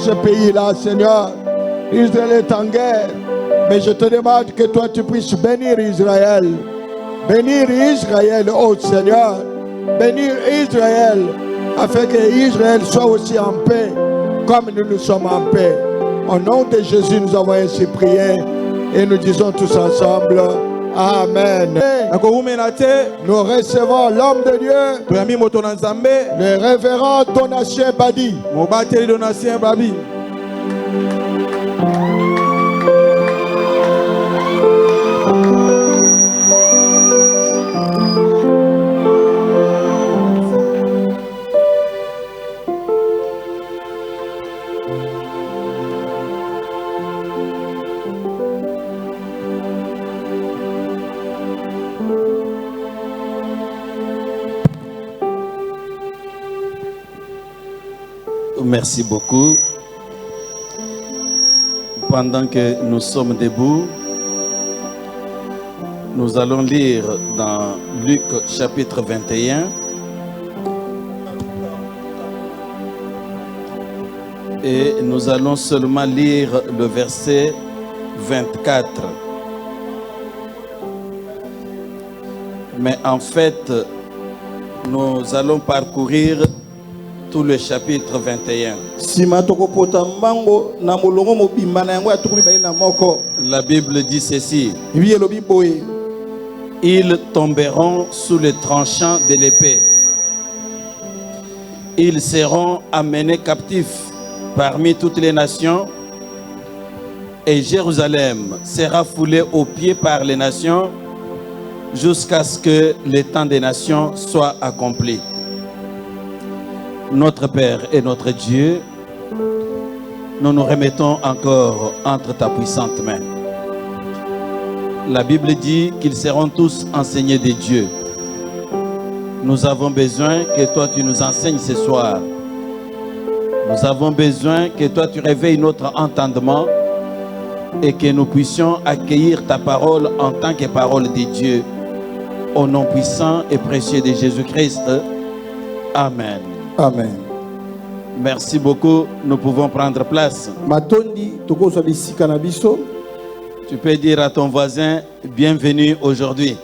ce pays-là, Seigneur. Israël est en guerre. Mais je te demande que toi, tu puisses bénir Israël. Bénir Israël, ô Seigneur. Bénir Israël, afin que Israël soit aussi en paix, comme nous sommes en paix. Au nom de Jésus, nous avons ainsi prié. Et nous disons tous ensemble, Amen. Nous recevons l'homme de Dieu, le révérend Donatien Badi. Merci beaucoup. Pendant que nous sommes debout, nous allons lire dans Luc chapitre 21. Et nous allons seulement lire le verset 24. Mais en fait, nous allons parcourir tout le chapitre 21. La Bible dit ceci. Ils tomberont sous le tranchant de l'épée. Ils seront amenés captifs parmi toutes les nations. Et Jérusalem sera foulée aux pieds par les nations jusqu'à ce que le temps des nations soit accompli. Notre Père et notre Dieu, nous nous remettons encore entre ta puissante main. La Bible dit qu'ils seront tous enseignés de Dieu. Nous avons besoin que toi tu nous enseignes ce soir. Nous avons besoin que toi tu réveilles notre entendement et que nous puissions accueillir ta parole en tant que parole de Dieu. Au nom puissant et précieux de Jésus-Christ. Amen. Amen. Merci beaucoup. Nous pouvons prendre place. Tu peux dire à ton voisin, bienvenue aujourd'hui.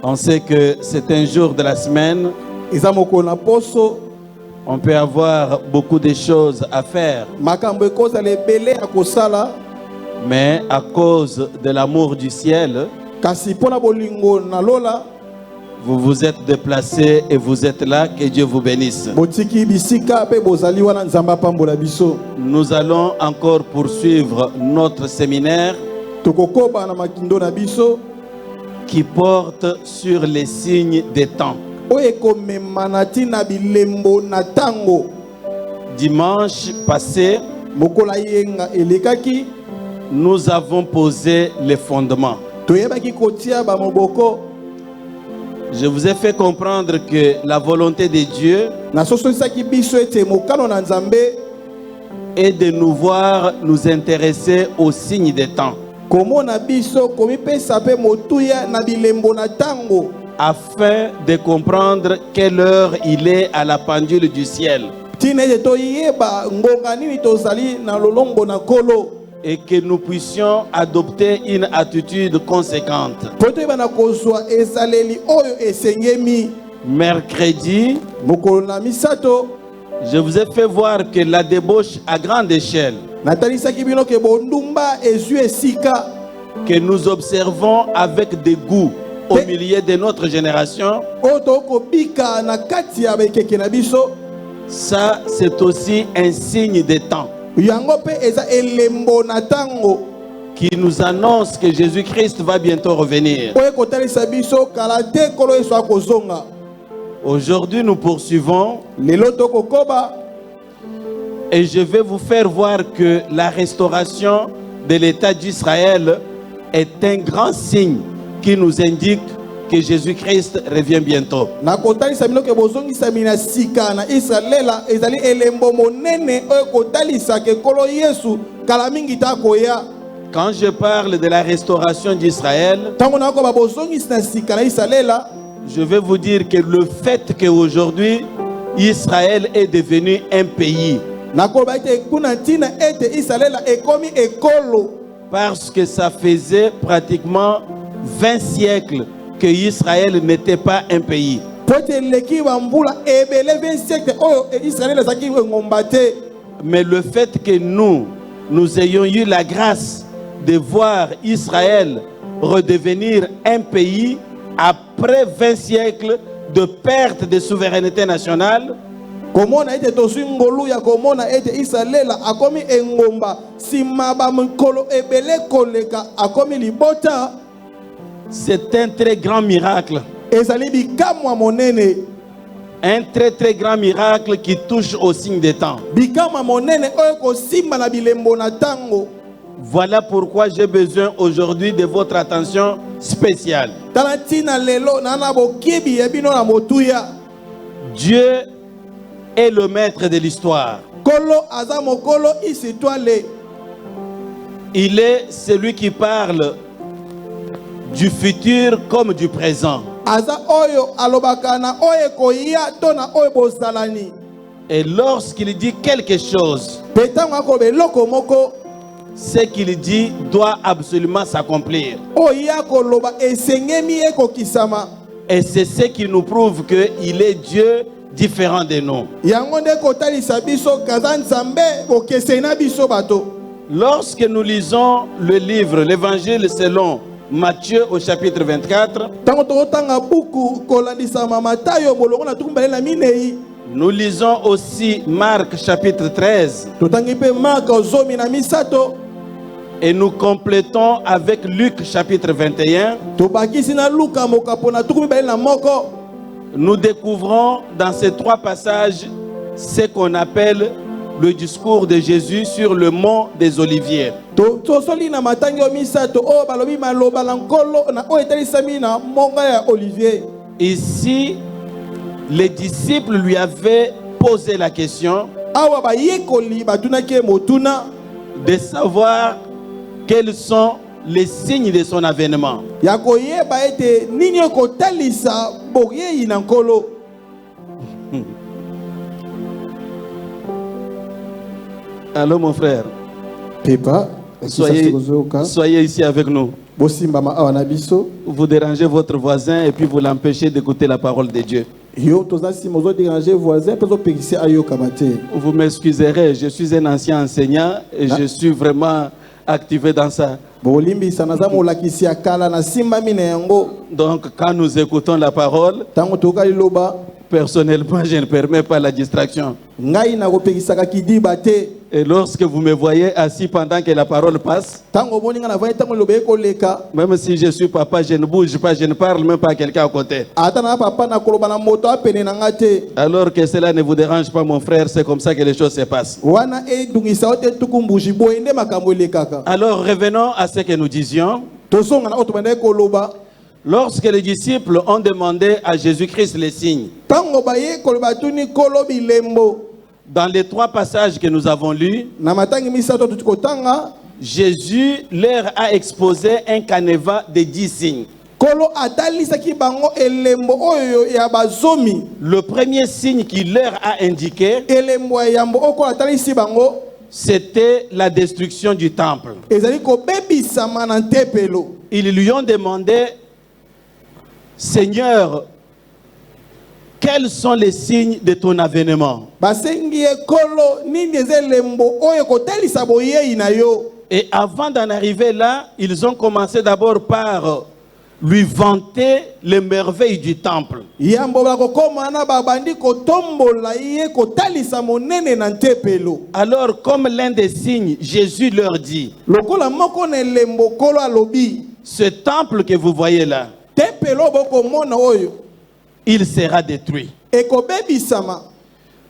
On sait que c'est un jour de la semaine. On peut avoir beaucoup de choses à faire. Mais à cause de l'amour du ciel, vous vous êtes déplacés et vous êtes là. Que Dieu vous bénisse. Nous allons encore poursuivre notre séminaire qui porte sur les signes des temps. Dimanche passé, nous avons posé les fondements. Je vous ai fait comprendre que la volonté de Dieu est de nous voir nous intéresser aux signes des temps, afin de comprendre quelle heure il est à la pendule du ciel, et que nous puissions adopter une attitude conséquente. Mercredi, je vous ai fait voir que la débauche à grande échelle que nous observons avec dégoût au milieu de notre génération, ça c'est aussi un signe des temps qui nous annonce que Jésus-Christ va bientôt revenir. Aujourd'hui, nous poursuivons et je vais vous faire voir que la restauration de l'État d'Israël est un grand signe qui nous indique que Jésus-Christ revient bientôt. Quand je parle de la restauration d'Israël, je vais vous dire que le fait qu'aujourd'hui Israël est devenu un pays. Parce que ça faisait pratiquement 20 siècles que Israël n'était pas un pays. Mais le fait que nous ayons eu la grâce de voir Israël redevenir un pays après 20 siècles de perte de souveraineté nationale, c'est un très grand miracle. Un très très grand miracle qui touche au signe des temps. Voilà pourquoi j'ai besoin aujourd'hui de votre attention spéciale. Dieu est le maître de l'histoire. Il est celui qui parle du futur comme du présent. Et lorsqu'il dit quelque chose, ce qu'il dit doit absolument s'accomplir. Et c'est ce qui nous prouve qu'il est Dieu différent de nous. Lorsque nous lisons le livre, l'évangile selon Matthieu au chapitre 24, nous lisons aussi Marc chapitre 13 et nous complétons avec Luc chapitre 21. Nous découvrons dans ces trois passages ce qu'on appelle le discours de Jésus sur le mont des Oliviers. Ici, les disciples lui avaient posé la question de savoir quels sont les signes de son avènement. Allô mon frère, soyez ici avec nous. Vous dérangez votre voisin et puis vous l'empêchez d'écouter la parole de Dieu. Vous m'excuserez, je suis un ancien enseignant et je suis vraiment activé dans ça. Donc quand nous écoutons la parole, personnellement je ne permets pas la distraction. Et lorsque vous me voyez assis pendant que la parole passe, même si je suis papa, je ne bouge pas, je ne parle même pas à quelqu'un à côté. Alors que cela ne vous dérange pas mon frère, c'est comme ça que les choses se passent. Alors revenons à ce que nous disions. Lorsque les disciples ont demandé à Jésus-Christ les signes, dans les trois passages que nous avons lus, Jésus leur a exposé un canevas de 10 signes. Le premier signe qu'il leur a indiqué, c'était la destruction du temple. Ils lui ont demandé, Seigneur, quels sont les signes de ton avènement? Et avant d'en arriver là, ils ont commencé d'abord par lui vanter les merveilles du temple. Alors, comme l'un des signes, Jésus leur dit, ce temple que vous voyez là, il sera détruit.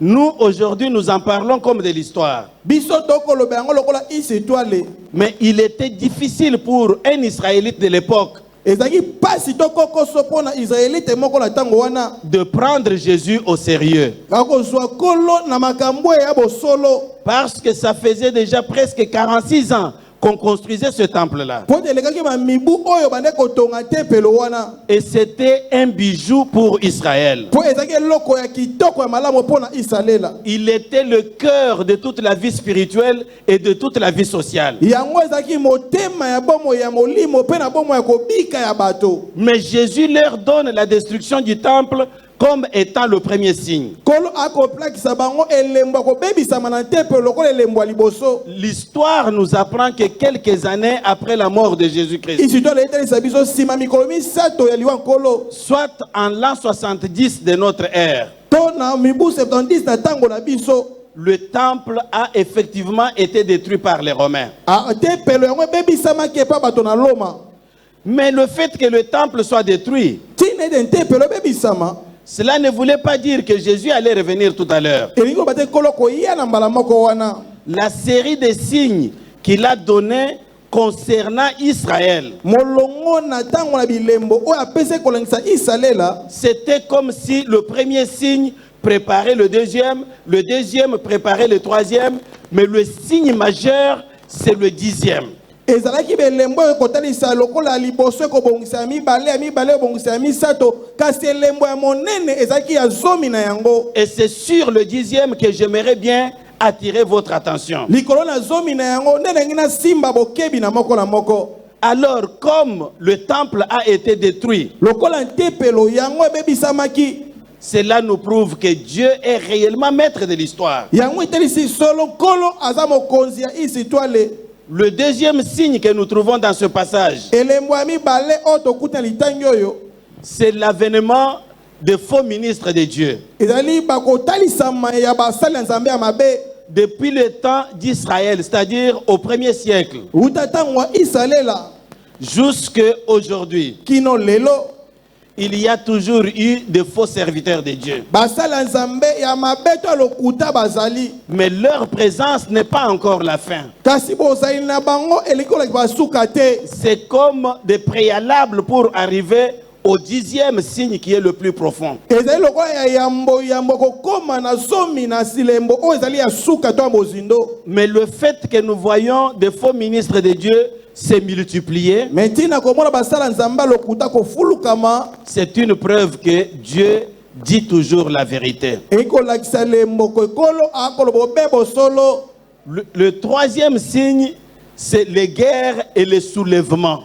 Nous, aujourd'hui, nous en parlons comme de l'histoire. Mais il était difficile pour un Israélite de l'époque de prendre Jésus au sérieux. Parce que ça faisait déjà presque 46 ans qu'on construisait ce temple-là. Po elekaki ba mibu oyo bande kotonga tempelo wana. Et c'était un bijou pour Israël. Po ezaki eloko ya kitoko ya malamu pona Israela. Il était le cœur de toute la vie spirituelle et de toute la vie sociale. Yango ezaki motema ya bomo ya molimo pe na bomo ya kobika ya bato. Mais Jésus leur donne la destruction du temple comme étant le premier signe. Kolo akoplakisa bango elembo kobebisa mana tempelo ko elembo liboso. L'histoire nous apprend que quelques années après la mort de Jésus-Christ, Ici doit l'éternel sabiso sima mikolomi sato ya liwa kolo. soit en l'an 70 de notre ère, Tona mibu 70 na tango na biso. le temple a effectivement été détruit par les Romains. A tempelo yango bebisa make pa bato na Roma. Mais le fait que le temple soit détruit, Tine den tempelo bebisa ma. cela ne voulait pas dire que Jésus allait revenir tout à l'heure. Elingo bate kolo ko ya na mbala moko wana. La série de signes qu'il a donnés concernant Israël, Molongo na tango na bilembo o apese kolangisa Israela. c'était comme si le premier signe préparait le deuxième préparait le troisième, mais le signe majeur, c'est le 10e. Ezalaki belembo ekotalisa lokola liboso ekobongisa mibale obongisa misato kasi elembo ya monene ezalaki ya zomi na yango. Et c'est sur le 10e que j'aimerais bien attirer votre attention. Likolo na zomi na yango ndenengi na simba bokebi na moko na moko. Alors, comme le temple a été détruit, Lokola tempelo yango ebebisamaki. cela nous prouve que Dieu est réellement maître de l'histoire. Yango etelisi solo kolo aza mokonzi ya isitwale. Le deuxième signe que nous trouvons dans ce passage, Elembo ya mibale oyo tokuta litangi oyo. c'est l'avènement de faux ministres de Dieu. Ezali bakotalisama ya basali ya nzambe ya mabe. Depuis le temps d'Israël, c'est-à-dire au 1er siècle, Uta tango ya Israela jusqu'à aujourd'hui, kino lelo. il y a toujours eu de faux serviteurs de Dieu. Basali ya nzambe ya mabe to lokuta bazali. Mais leur présence n'est pas encore la fin. Kasi bozali na bango elikola basuka te. C'est comme des préalables pour arriver au 10e signe qui est le plus profond. Ezali lokola ya yambo kokoma na zomi na silembo oyo ezali ya suka to ya mozindo. Mais le fait que nous voyons des faux ministres de Dieu se multiplier, Mais ntina komona basala nzambe lokuta kofulukama c'est une preuve que Dieu dit toujours la vérité. ekolakisa lembo ekolo akoloba bebo solo. Le troisième signe, c'est les guerres et les soulèvements.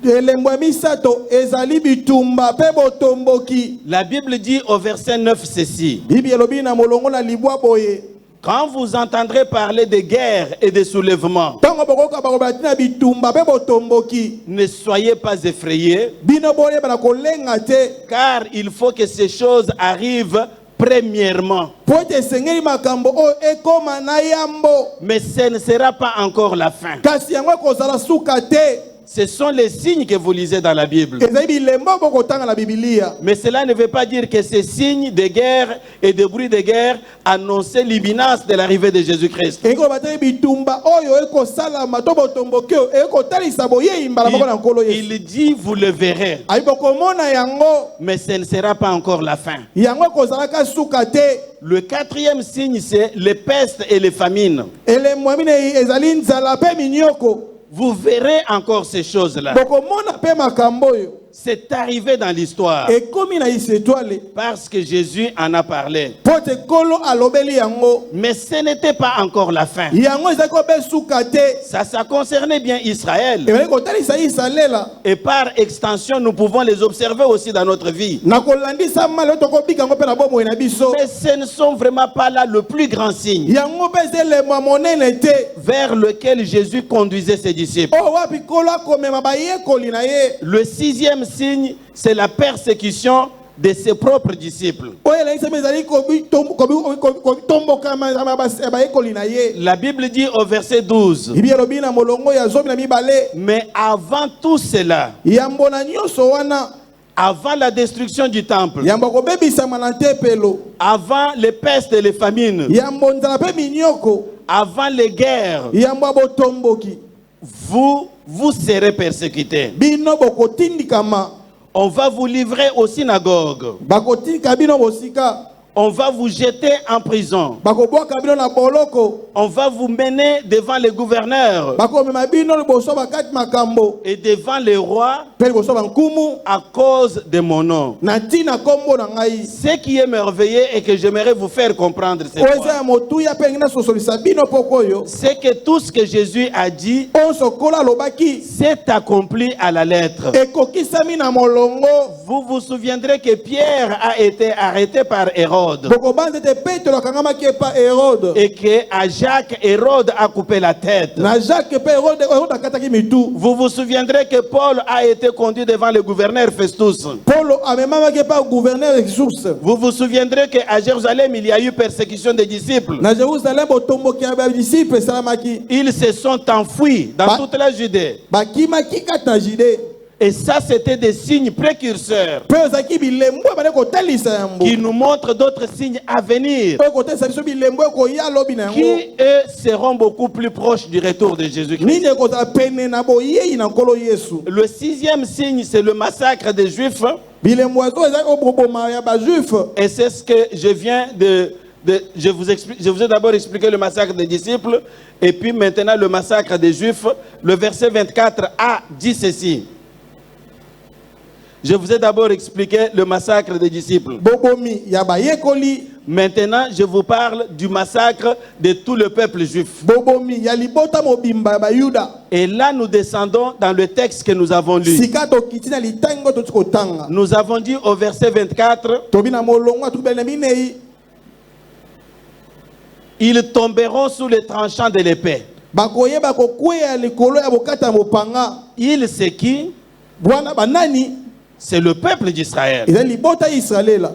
Elembo ya misato ezali bitumba pe botomboki. La Bible dit au verset 9 ceci: Bibi elobi na molongo na libwa boye. quand vous entendrez parler de guerres et de soulèvements, Tango bokoka bakoba tina bitumba pe botomboki. ne soyez pas effrayés, Bino boye bana kolenga te. car il faut que ces choses arrivent premièrement. Po ete esengeli makambo oyo ekoma na yambo. Mais ce ne sera pas encore la fin. Kasi yango ekozala suka te. Ce sont les signes que vous lisez dans la Bible. Ezali bilembo bokotanga na Biblia. Mais cela ne veut pas dire que ces signes de guerre et de bruits de guerre annonçaient l'imminence de l'arrivée de Jésus-Christ. Ekoloba te bitumba oyo ekosalama to botomboki oyo ekotalisa boyei mbala moko na nkolo Yesu. Il dit, vous le verrez, Ayi bokomona yango. mais ce ne sera pas encore la fin. Yango ekozalaka suka te. Le quatrième signe, c'est les pestes et les famines. Elembo ya minei ezali nzala pe minyoko. Vous verrez encore ces choses-là. Bokomona pe makambo oyo. C'est arrivé dans l'histoire Ekomi na isetwale. parce que Jésus en a parlé. Po te kolo alobeli yango. Mais ce n'était pas encore la fin. Yango ezali kobe suka te. Ça concernait bien Israël. Ebali kotalisa Israela. Et par extension, nous pouvons les observer aussi dans notre vie. Na kolandisa mali tokobika yango pe na bomoi na biso. Mais ce ne sont vraiment pas là le plus grand signe Yango pe elembo ya monene te. vers lequel Jésus conduisait ses disciples. O wapi kolo akomema bayekoli na ye. Le sixième signe, c'est la persécution de ses propres disciples. Oyo elakisa mpe ezali tombokama ya bayekoli na ye. La Bible dit au verset 12, Bibi elobi na molongo ya zomi na mibale. mais avant tout cela, Yambo na nyonso wana. avant la destruction du temple, Yambo kobebisama na tempelo. avant les pestes et les famines, Yambo nzala pe minyoko. avant les guerres, Yambo ya botomboki. vous serez persécutés. Bino bokotindikama. On va vous livrer aux synagogues. Bakotindika bino bosika. On va vous jeter en prison. bakobwaka bino na boloko, On va vous mener devant les gouverneurs bakomema bino liboso bakati makambo et devant les rois mpe liboso bankumu à cause de mon nom. na ntina nkombo na ngai. Ce qui est merveilleux et que j'aimerais vous faire comprendre cette oyo eza fois, ya motuya mpe ngai nasosolisa bino poko oyo c'est que tout ce que Jésus a dit onso kola alobaki s'est accompli à la lettre. ekokisami na molongo. Vous vous souviendrez que Pierre a été arrêté par Hérode bokobanza ete petelo akangamaki epa Hérode, et que à Jacques, Hérode a coupé la tête. na Jacques mpe Hérode akataki mitu. Vous vous souviendrez que Paul a été conduit devant le gouverneur Festus. Paulo amemamaki epa gouverneur Exus. Vous vous souviendrez qu'à Jérusalem, il y a eu persécution des disciples. Na Jérusalem botomboki ya badisiple esalamaki, Ils se sont enfuis dans Ba- toute la Judée. bakimaki kati na Jide. Et ça, c'était des signes précurseurs Mpe ozalaki bilembo bade kotalisa yango, qui nous montrent d'autres signes à venir mpe kotalisa biso bilembo ekoya lobi na yango, qui, eux, seront beaucoup plus proches du retour de Jésus-Christ. nini ekozala pene na boyei na nkolo Yesu. Le sixième signe, c'est le massacre des Juifs. Bilembo azo ezalaki koboma ya bajuif. Et c'est ce que je viens je vous ai d'abord expliqué le massacre des disciples et puis maintenant le massacre des Juifs. Le verset 24a dit ceci. Je vous ai d'abord expliqué le massacre des disciples. Bobomi ya bayekoli, Maintenant, je vous parle du massacre de tout le peuple juif. bobomi ya libota mobimba ya bayuda. Et là, nous descendons dans le texte que nous avons lu. Sika tokiti na litango toti kotanga. Nous avons dit au verset 24, Tobi na molongo atukubeli na minei. ils tomberont sous les tranchants de l'épée. Bakoyeba kokweya likolo ya bokata ya mopanga. Ils, c'est qui? Bwana banani? C'est le peuple d'Israël. Eza libota ya Israela.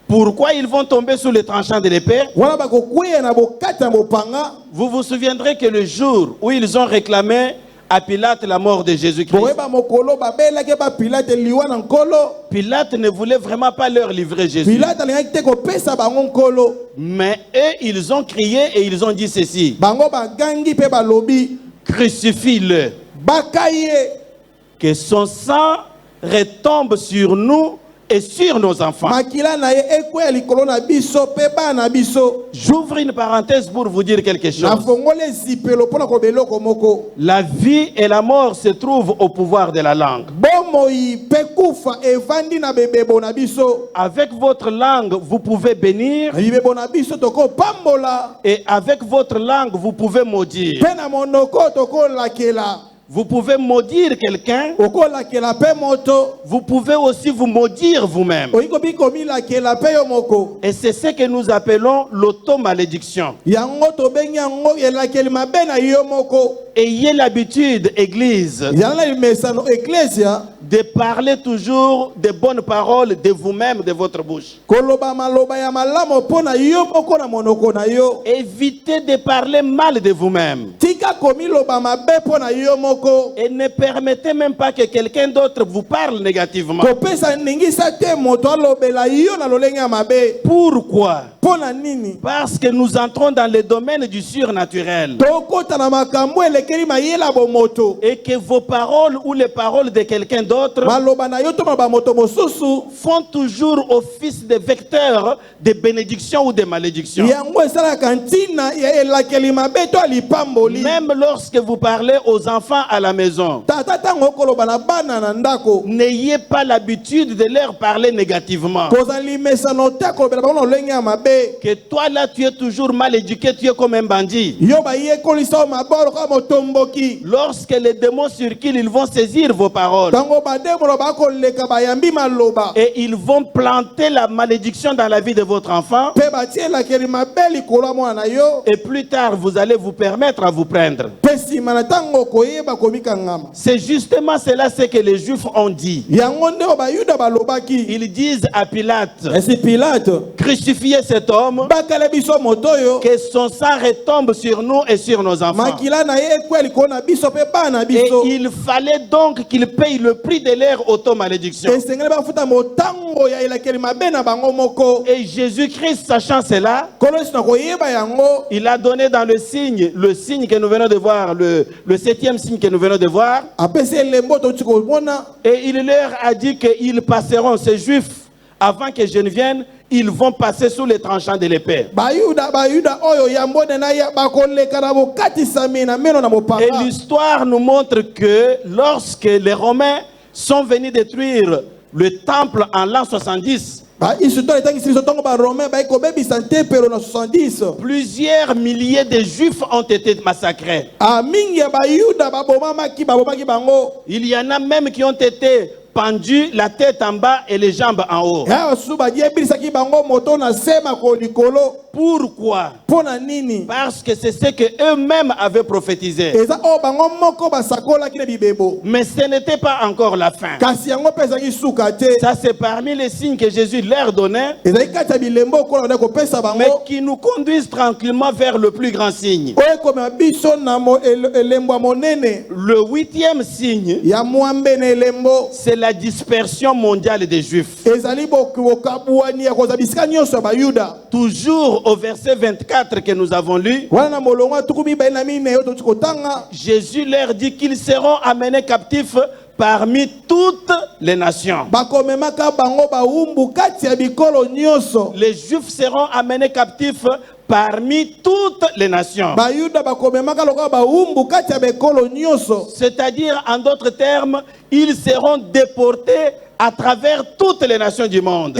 Pourquoi ils vont tomber sous les tranchants de l'épée? Wana bakokweya na bokata ya mopanga. Vous vous souviendrez que le jour où ils ont réclamé à Pilate la mort de Jésus-Christ, Boyeba mokolo babelaki ba Pilate liwa na nkolo. Pilate ne voulait vraiment pas leur livrer Jésus. Pilate alingaki te kopesa bango nkolo. Mais eux, ils ont crié et ils ont dit ceci: Bango bagangi pe balobi. crucifie-le, Bakaye. que son sang retombe sur nous et sur nos enfants. Makila na ye ekweya likolo na biso pe bana biso. J'ouvre une parenthèse pour vous dire quelque Na chose. fongole zipelo pona ko beloko moko. La vie et la mort se trouvent au pouvoir de la langue. Bomoi pe kufa evandi na bebebo na biso. Avec votre langue, vous pouvez bénir, Na bibebo na biso toko pambola. et avec votre langue, vous pouvez maudire. Pe na monoko toko lakela. Vous pouvez maudire quelqu'un, Oko lakela pe moto. vous pouvez aussi vous maudire vous-même. Oiko bikomi lakela pe yo moko. Et c'est ce que nous appelons l'automalédiction. Yango to bengi yango elakeli mabe na yo moko. Ayez l'habitude, Église, Yana mesano ecclesia. de parler toujours de bonnes paroles de vous-même, de votre bouche. Koloba maloba ya malamo pona yo moko na monoko na yo. Évitez de parler mal de vous-même. Tika komi loba mabe pona yo moko. Et ne permettez même pas que quelqu'un d'autre vous parle négativement. Kopesa ningisa te moto alobela yo na lolenge ya mabe. Pourquoi? Pona nini? Parce que nous entrons dans le domaine du surnaturel. Tokota na makambo elekeli mayela bo moto. Et que vos paroles ou les paroles de quelqu'un d'autre Maloba na yo to ba moto mosusu. font toujours office de vecteur de bénédiction ou de malédiction. Yango esala kantina ya elakeli mabe to alipamboli. Même lorsque vous parlez aux enfants à la maison, Tata tango koloba na bana na ndako. n'ayez pas l'habitude de leur parler négativement. Kozali mesano te kolobela bango na lolenge ya mabe. Que toi là tu es toujours mal éduqué, tu es comme un bandit. Yo ba ye kolisa maboro ka motomboki. Lorsque les démons circulent, ils vont saisir vos paroles. Tango bademo ba koleka bayambi maloba. Et ils vont planter la malédiction dans la vie de votre enfant. Pe batie elakeli mabe likolo ya mwana na yo. Et plus tard, vous allez vous permettre à vous prendre. Pe nsima na ntango koyeba komikangama. C'est justement cela ce que les Juifs ont dit. Yango nde oyo bayuda balobaki. Ils disent à Pilate: Esi Pilate crucifiez cet homme, bakala biso moto oyo. que son sang retombe sur nous et sur nos enfants. Makila na ye ekwe likolo na biso pe bana Et biso. il fallait donc qu'ils payent le prix de leur automalédiction. Esengeli bafuta motango ya elakeli mabe na bango moko. Et Jésus-Christ, sachant cela, Kolo esi na koyeba yango. il a donné dans le signe que nous venons de voir, le septième signe que nous venons de voir, Apesi elembo toti komona. et il leur a dit qu'ils passeront, ces Juifs, avant que je ne vienne, ils vont passer sous les tranchants de l'épée. Et l'histoire nous montre que lorsque les Romains sont venus détruire le temple en l'an 70, plusieurs milliers de Juifs ont été massacrés. Il y en a même qui ont été pendus la tête en bas et les jambes en haut. Pourquoi? Parce que c'est ce que eux-mêmes avaient prophétisé. Mais ce n'était pas encore la fin. Ça, c'est parmi les signes que Jésus leur donnait, mais qui nous conduisent tranquillement vers le plus grand signe. Le 8e signe, c'est la dispersion mondiale des Juifs. Toujours au verset 24 que nous avons lu, Jésus leur dit qu'ils seront amenés captifs parmi toutes les nations. Les Juifs seront amenés captifs parmi toutes les nations. C'est-à-dire, en d'autres termes, ils seront déportés à travers toutes les nations du monde.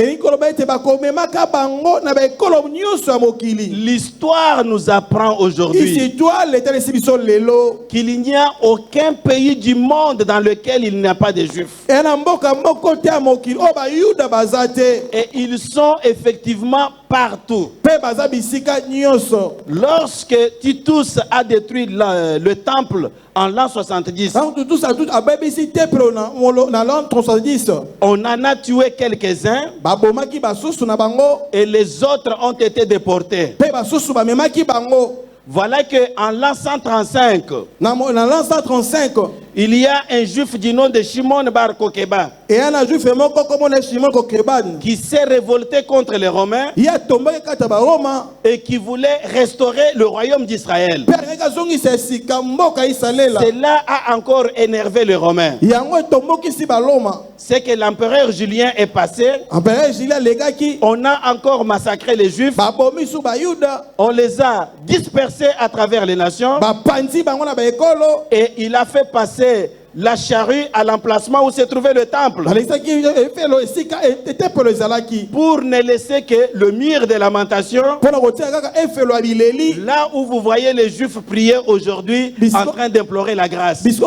L'histoire nous apprend aujourd'hui qu'il n'y a aucun pays du monde dans lequel il n'y a pas de Juifs. Et ils sont effectivement partout. Lorsque Titus a détruit le temple en l'an 70, on en a tué quelques-uns et les autres ont été déportés. Voilà qu'en l'an 135, il y a un juif du nom de Shimon Bar Kokeba qui s'est révolté contre les Romains et qui voulait restaurer le royaume d'Israël. Cela a encore énervé les Romains. C'est que l'empereur Julien est passé. On a encore massacré les Juifs. On les a dispersés à travers les nations. Et il a fait passer la charrue à l'emplacement où se trouvait le temple, pour ne laisser que le mur de lamentation, là où vous voyez les Juifs prier aujourd'hui en train d'implorer la grâce. Et je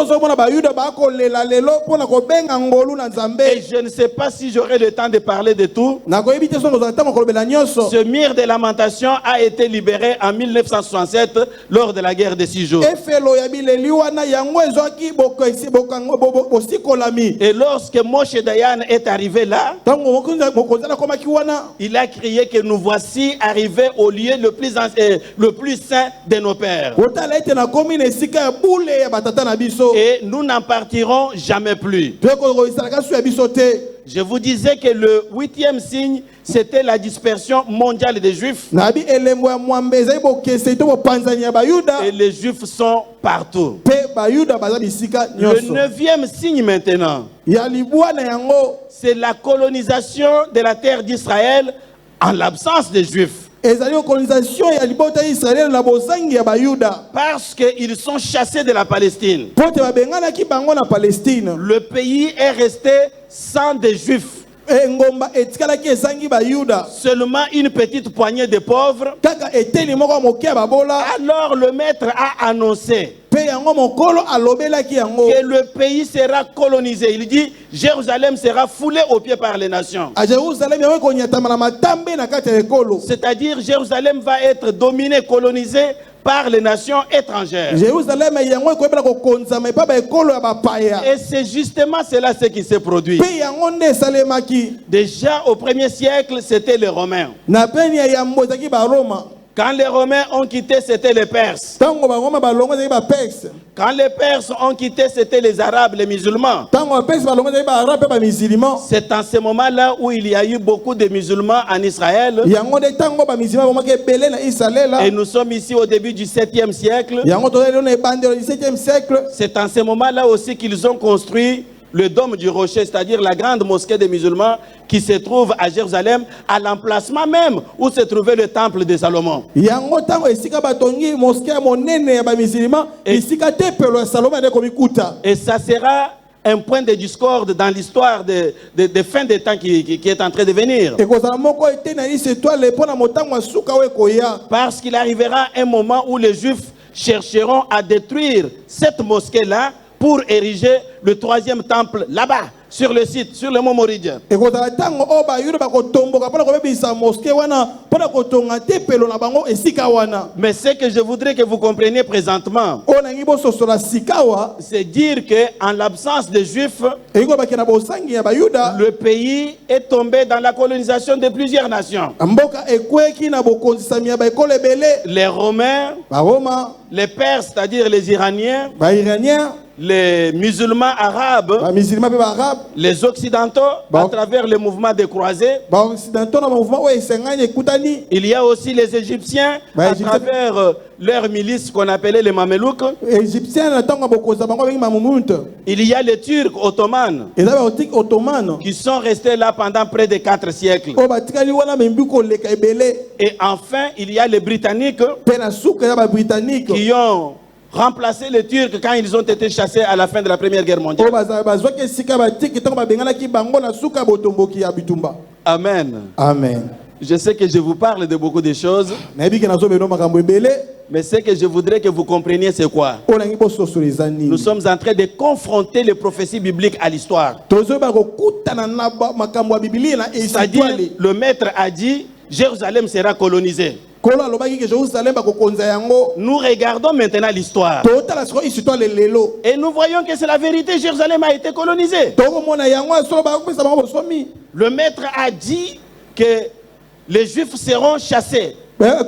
ne sais pas si j'aurai le temps de parler de tout. Ce mur de lamentation a été libéré en 1967 lors de la guerre des 6 jours. Et lorsque Moshe Dayan est arrivé là, il a crié que nous voici arrivés au lieu le plus saint de nos pères. Et nous n'en partirons jamais plus. Je vous disais que le 8e signe, c'était la dispersion mondiale des Juifs. Et les Juifs sont partout. Le 9e signe maintenant, c'est la colonisation de la terre d'Israël en l'absence des Juifs. Parce qu'ils sont chassés de la Palestine. Le pays est resté sans des Juifs. Seulement une petite poignée de pauvres. Alors le maître a annoncé que le pays sera colonisé. Il dit Jérusalem sera foulée aux pieds par les nations. C'est-à-dire Jérusalem va être dominée, colonisée par les nations étrangères. Et c'est justement cela ce qui s'est produit. Déjà au 1er siècle, c'était les Romains. Quand les Romains ont quitté, c'était les Perses. Quand les Perses ont quitté, c'était les Arabes, les musulmans. C'est en ce moment-là où il y a eu beaucoup de musulmans en Israël. Et nous sommes ici au début du 7e siècle. C'est en ce moment-là aussi qu'ils ont construit le dôme du rocher, c'est-à-dire la grande mosquée des musulmans qui se trouve à Jérusalem, à l'emplacement même où se trouvait le temple de Salomon. yango tango esika batongi mosquée ya monene ya ba musulman esika tempelo ya Salomon ande komikuta. Et ça sera un point de discorde dans l'histoire de fin des temps qui est en train de venir. Ekozala moko etenani étoile pona motango asuka we koya. Parce qu'il arrivera un moment où les Juifs chercheront à détruire cette mosquée-là pour ériger le troisième temple là-bas, sur le site, sur le mont Moridien. Ekozala tango o ba yudo bakotomboka pona kobebisa mosquée wana pona kotonga tempelo na bango esika wana. Mais ce que je voudrais que vous compreniez présentement, Ona ngibo sosola sikawa c'est dire que en l'absence des Juifs, eko bakena bosangi ya bayuda le pays est tombé dans la colonisation de plusieurs nations. mboka ekweki na bokonzisami ya baekolo ebele Les Romains, baroma les Perses, c'est-à-dire les Iraniens, bairanien les musulmans arabes, bamisilima mpe baarabe les occidentaux, à travers le mouvement des croisés. baoccidentaux na mouvement oyo esengani ekutani. Il y a aussi les Égyptiens, Bah, à Égyptiens. travers leur milice qu'on appelait les Mamelouks. Égyptien na ntango ya bokonza bango bengi mamumunt. Il y a les Turcs ottomanes eza baotiki ottomane qui sont restés là pendant près de 4 siècles. oyo batikali wana membi koleka ebele. Et enfin, il y a les Britanniques Mpe na suka eza babritannique qui ont remplacé les Turcs quand ils ont été chassés à la fin de la Première Guerre mondiale. oyo bazwaki esika batiki ntango babenganaki bango na suka ya botomboki ya bitumba. Amen. Amen. Je sais que je vous parle de beaucoup de choses, nayebi ke nazobeno makambo ebele mais ce que je voudrais que vous compreniez, c'est quoi? oyo nangi bososola eza nini. Nous sommes en train de confronter les prophéties bibliques à l'histoire. tozoyeba kokutana na makambo ya bibilia na C'est-à-dire, esitwale. le maître a dit, Jérusalem sera colonisée. kolo alobaki ke jerusalem bakokonza yango. Nous regardons maintenant l'histoire. totala siko isitwale lelo Et nous voyons que c'est la vérité, Jérusalem a été colonisée. tokomona yango solo bakopesa bango bosomi. Le maître a dit que les Juifs seront chassés.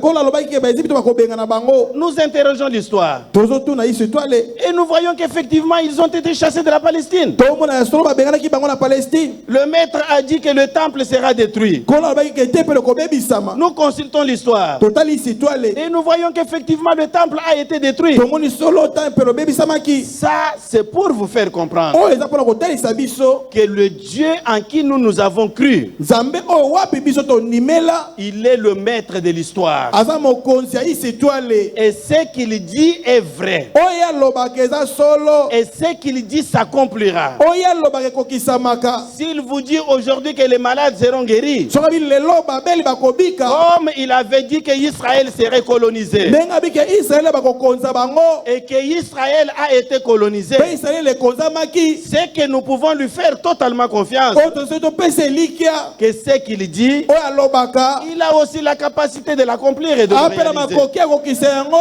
kolo alobaki ke baezipito bakobenga na bango. Nous interrogeons l'histoire. tozotuna isitwale Et nous voyons qu'effectivement, ils ont été chassés de la Palestine. tokomona solo babenganaki bango na palestine. Le maître a dit que le temple sera détruit. kolo alobaki ke tempelo kobebisama. Nous consultons l'histoire. totali isitwale Et nous voyons qu'effectivement, le temple a été détruit. tomoni solo tempelo obebisamaki. Ça, c'est pour vous faire comprendre oyo eza mpona kotalisa biso que le Dieu en qui nous avons cru, nzambe oyo wapi biso tondimela il est le maître de l'histoire. aza mokonzi ya isitwale. Et ce qu'il dit est vrai. oyo alobaka eza solo. Et ce qu'il dit s'accomplira. oyo alobaka ekokisamaka. S'il vous dit aujourd'hui que les malades seront guéris, soki lelo babeli bakobika. comme il avait dit que Israël serait colonisé, ndenge abiki israele bakokonza bango. et que Israël a été colonisé, mpe israele ekonzamaki. c'est que nous pouvons lui faire totalement confiance. oyo tosoki topesa elikya. Que ce qu'il dit, oyo alobaka il a aussi la capacité de l'accomplir et de le apela réaliser. makoki akokisa yango.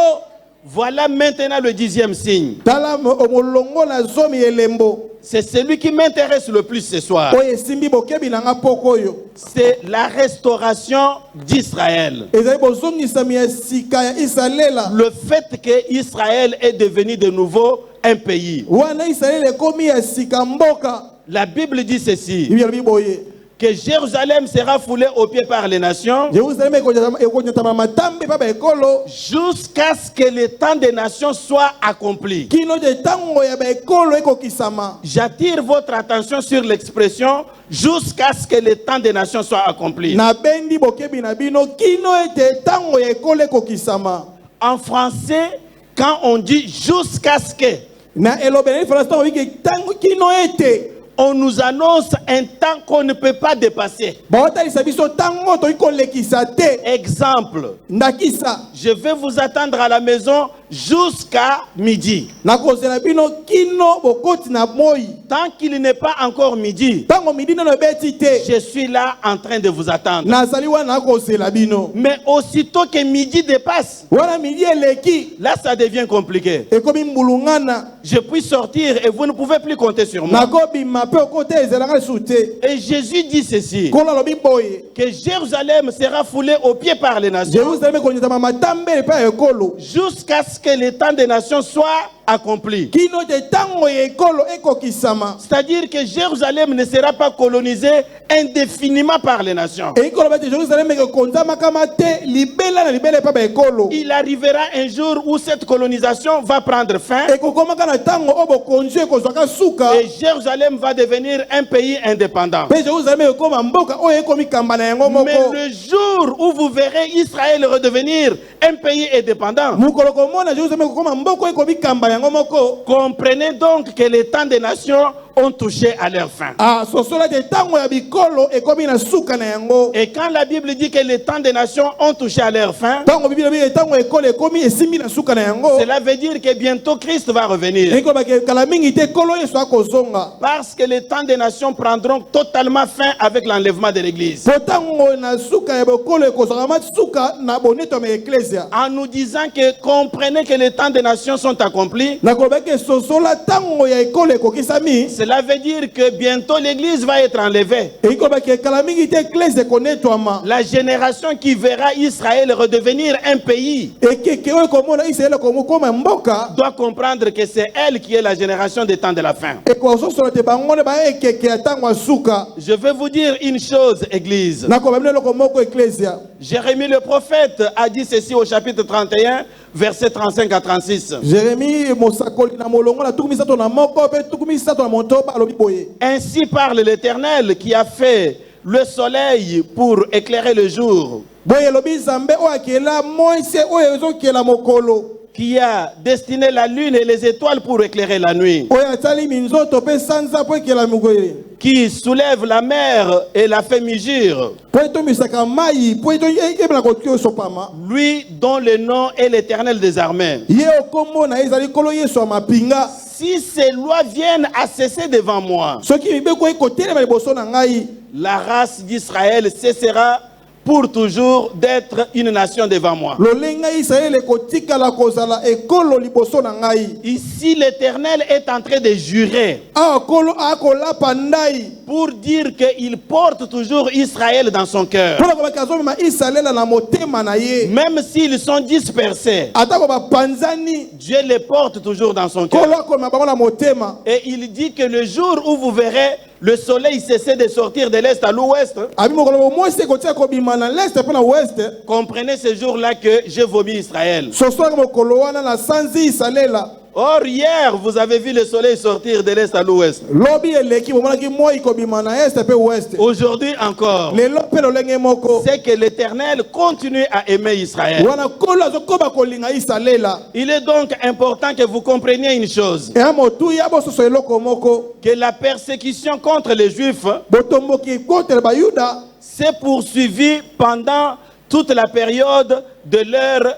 Voilà maintenant le 10e signe. tala molongo na zomi elembo. C'est celui qui m'intéresse le plus ce soir. oyo esimbi bokebi na nga poko oyo. C'est la restauration d'Israël. ezali bozongisami ya sika ya isalela. Le fait que Israël est devenu de nouveau un pays. wana israele ekomi ya sika mboka. La Bible dit ceci, bibi alobi boye que Jérusalem sera foulée aux pieds par les nations jerusalem ekonyatama matambe mpa baekolo jusqu'à ce que le temps des nations soit accompli. kino te ntango ya baekolo ekokisama. J'attire votre attention sur l'expression jusqu'à ce que le temps des nations soit accompli. nabendi bokebi na bino kino ete ntango ya ekolo ekokisama. En français, quand on dit jusqu'à ce que, na elobela ifransa ntango biki ntango kino ete on nous annonce un temps qu'on ne peut pas dépasser. baotalisa biso ntango toyi kolekisa te. Exemple, ndakisa je vais vous attendre à la maison jusqu'à midi. nakozela bino kino bokoti na moi. Tant qu'il n'est pas encore midi, ntango midi nano ebeti te je suis là en train de vous attendre. nazali wana nakozela bino. Mais aussitôt que midi dépasse, wana midi eleki là ça devient compliqué. ekomi mbulungana. Je puis sortir et vous ne pouvez plus compter sur moi. nakobima mpe okota ezelanga lisusu te. Et Jésus dit ceci, kolo alobi boye que Jérusalem sera foulée aux pieds par les nations jerusalem ekonyatama matambe epai ya ekolo jusqu'à ce que le temps des nations soit accompli. kino te ntango ya ekolo ekokisama. C'est-à-dire que Jérusalem ne sera pas colonisée indéfiniment par les nations. ekolo te Jérusalem ekonzamaka te libela na libela epa baekolo. Il arrivera un jour où cette colonisation va prendre fin ekokomaka na ntango oyo bokonzi ekozwaka suka. et Jérusalem va devenir un pays indépendant. mpe Jérusalem ekokoma mboka oyo ekomi kamba na yango moko. Mais le jour où vous verrez Israël redevenir un pays indépendant, mokolo komona Jérusalem ekokoma mboka oyo ekomi kamba na yango moko. comprenez donc que les temps des nations ont touché à leur fin. sosola te ntango ya bikolo ekomi na suka na yango. Et quand la Bible dit que les temps des nations ont touché à leur fin, ntango biblia elobi ntango ekolo ekomi esimbi na suka na yango. cela veut dire que bientôt Christ va revenir. ekolo kala mingi te ekolo yesu akozonga. Parce que les temps des nations prendront totalement fin avec l'enlèvement de l'Église. po ntango na suka ya bokolo ekozongama suka na bonetama ya eklesia. En nous disant que comprenez que les temps des nations sont accomplis, nakolobaki sosola ntango ya ekolo ekokisami. cela veut dire que bientôt l'Église va être enlevée. ekolobaki kala mingi te eklesia ekonetwama. La génération qui verra Israël redevenir un pays ekeke oyo ekomona israele ekomokoma mboka. doit comprendre que c'est elle qui est la génération des temps de la fin. ekososola te bango nde baekeke ya ntango ya suka. Je vais vous dire une chose, Église. nakoba bino eloko moko eklesia. Jérémie le prophète a dit ceci au chapitre 31, versets 35 à 36. Jérémie mosakoli na molongo na tuku misato na moko mpe tuku misato na motoba alobi boye. Ainsi parle l'Éternel qui a fait le soleil pour éclairer le jour, boye elobi nzambe oyo akela moise oyo ezokela mokolo. qui a destiné la lune et les étoiles pour éclairer la nuit, oyo atali minzoto mpe sanza mpo ekela mokoye. qui soulève la mer et la fait mugir, po etomisaka mai po eyebela koki oyo sopama. lui dont le nom est l'Éternel des armées. ye okombo na ye ezali nkolo yesu ya mapinga. Si ces lois viennent à cesser devant moi, soki mibeko ekotelema liboso na ngai, la race d'Israël cessera pour toujours d'être une nation devant moi. lolenga israele ekotikala kozala ekolo liboso na ngai. Ici, l'Éternel est en train de jurer awa kolo akolapa ndai pour dire qu'il porte toujours Israël dans son cœur. mpo na kobaki azomema israele na motema na ye. Même s'ils sont dispersés, atako bapanzani Dieu les porte toujours dans son cœur. kolo akomema bango na motema. Et il dit que le jour où vous verrez le soleil cesser de sortir de l'est à l'ouest, abi mokolo mosi ekotia kobima na leste mpe na weste. comprenez ce jour-là que j'ai vomi Israël. sosolaka mokolo wana na sanzi isalela. Or, hier, vous avez vu le soleil sortir de l'est à l'ouest. lobi eleki bomonaki moi kobima na este mpe weste. Aujourd'hui encore, lelo mpe lolenge moko. c'est que l'Éternel continue à aimer Israël. wana kolo azokoba kolinga isalela. Il est donc important que vous compreniez une chose, eya motuya bososo eloko moko. que la persécution contre les Juifs botomboki kotela bayuda s'est poursuivie pendant toute la période de leur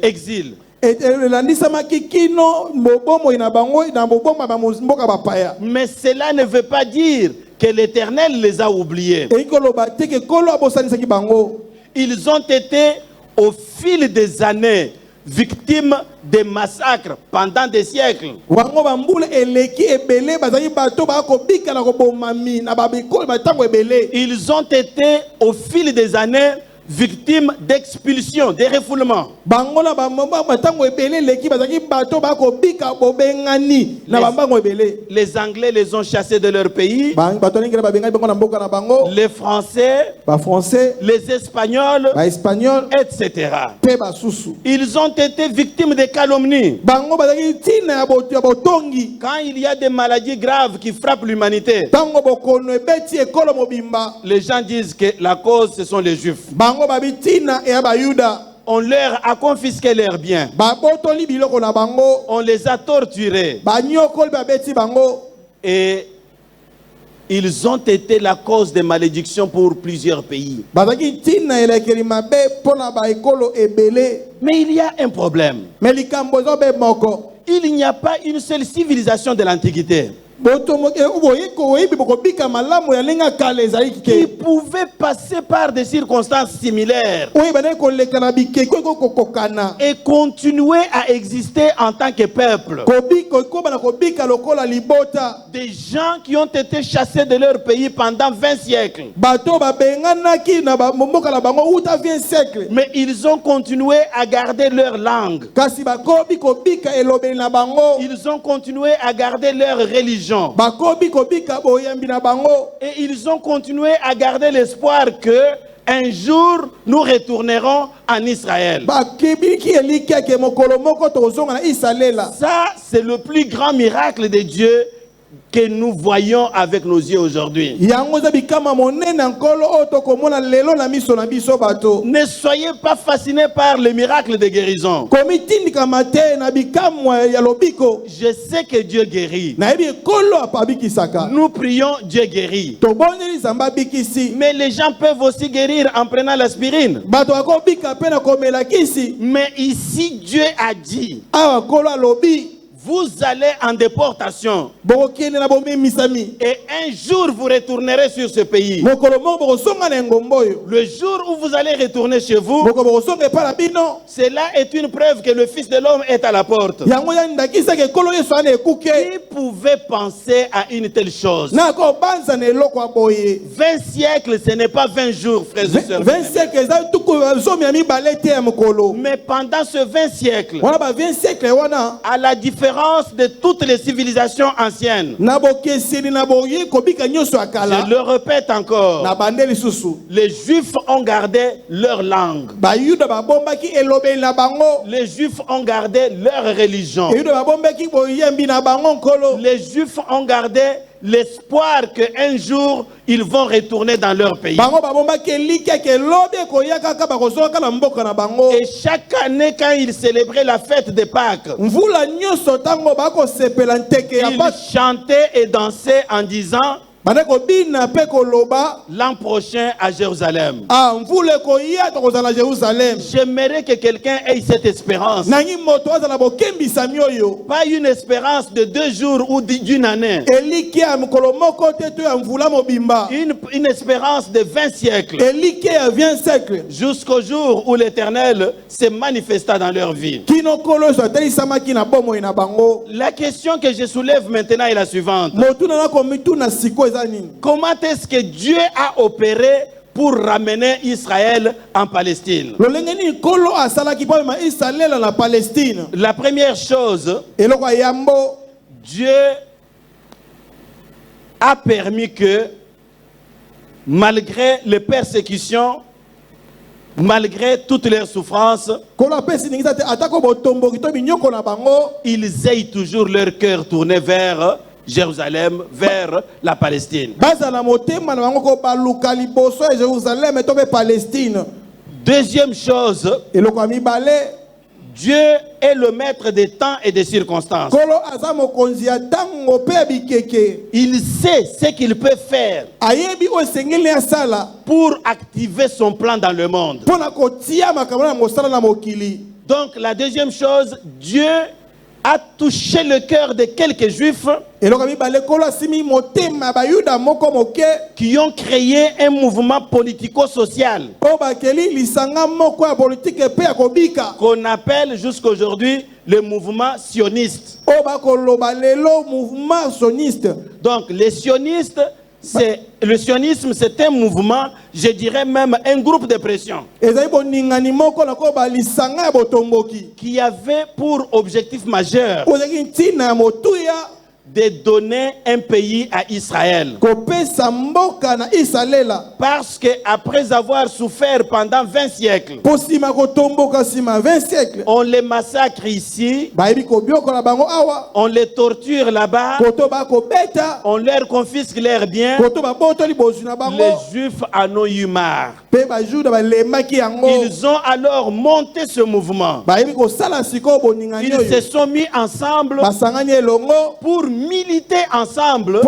exil. elandisamaki kino bobomoi na bango na boboma bamboka bapaya. Mais cela ne veut pas dire que l'Éternel les a oubliés. eyi koloba te ke kolo abosanisaki bango. Ils ont été au fil des années victimes de massacres pendant des siècles. wango bambula eleki ebele bazali bato bakobika na kobomami na babikolo batango ebele. Ils ont été au fil des années victimes d'expulsion, de refoulement. bango na batango ebele eleki bazali bato bakobika bobengani na bambango ebele. Les Anglais les ont chassés de leur pays, bato ningela babengani bango na mboka na bango. les Français, bafrançais les Espagnols, baespagnol etc. mpe basusu. Ils ont été victimes de calomnies. bango bazali ntina ya botongi. Quand il y a des maladies graves qui frappent l'humanité, ntango bokono ebeti ekolo mobimba. les gens disent que la cause, ce sont les Juifs. bango babi ntina eya bayuda. On leur a confisqué leurs biens. babotoli biloko na bango. On les a torturés. banyokoli babeti bango. Et ils ont été la cause de malédictions pour plusieurs pays. bazaki ntina elekeli mabe mpona baekolo ebele. Mais il y a un problème. me likambo ezobe moko. Il n'y a pas une seule civilisation de l'Antiquité. qui pouvaient passer par des circonstances similaires et continuer à exister en tant que peuple. Des gens qui ont été chassés de leur pays pendant 20 siècles. Mais ils ont continué à garder leur langue. Ils ont continué à garder leur religion. Et ils ont continué à garder l'espoir que un jour nous retournerons en Israël. Ça, c'est le plus grand miracle de Dieu que nous voyons avec nos yeux aujourd'hui. Ne soyez pas fascinés par le miracle de guérison. Je sais que Dieu guérit. Nous prions, Dieu guérit. Mais les gens peuvent aussi guérir en prenant l'aspirine. Mais ici, Dieu a dit: vous allez en déportation. Et un jour vous retournerez sur ce pays. Le jour où vous allez retourner chez vous, cela est une preuve que le Fils de l'homme est à la porte. Qui pouvait penser à une telle chose? 20 siècles, ce n'est pas 20 jours, frères et sœurs. Mais pendant ce 20 siècles, à la différence de toutes les civilisations anciennes, je le répète encore, les Juifs ont gardé leur langue. Les Juifs ont gardé leur religion. Les Juifs ont gardé l'espoir qu'un jour ils vont retourner dans leur pays. Et chaque année, quand ils célébraient la fête de Pâques, ils chantaient et dansaient en disant: l'an prochain à Jérusalem. J'aimerais que quelqu'un ait cette espérance. Pas une espérance de 2 jours ou d'une année. Une espérance de 20 siècles. Jusqu'au jour où l'Éternel se manifesta dans leur vie. La question que je soulève maintenant est la suivante. Comment est-ce que Dieu a opéré pour ramener Israël en Palestine? La première chose, Dieu a permis que, malgré les persécutions, malgré toutes leurs souffrances, ils aient toujours leur cœur tourné vers Jérusalem, vers la Palestine. Deuxième chose, Dieu est le maître des temps et des circonstances. Il sait ce qu'il peut faire pour activer son plan dans le monde. Donc la deuxième chose, Dieu a touché le cœur de quelques Juifs qui ont créé un mouvement politico-social qu'on appelle jusqu'aujourd'hui le mouvement sioniste. Donc les sionistes, le sionisme, c'est un mouvement, je dirais même un groupe de pression qui avait pour objectif majeur de donner un pays à Israël. Parce qu'après avoir souffert pendant 20 siècles, on les massacre ici, on les torture là-bas, on leur confisque leurs biens. Les Juifs en ont eu marre. Ils ont alors monté ce mouvement. Ils se sont mis ensemble pour militer ensemble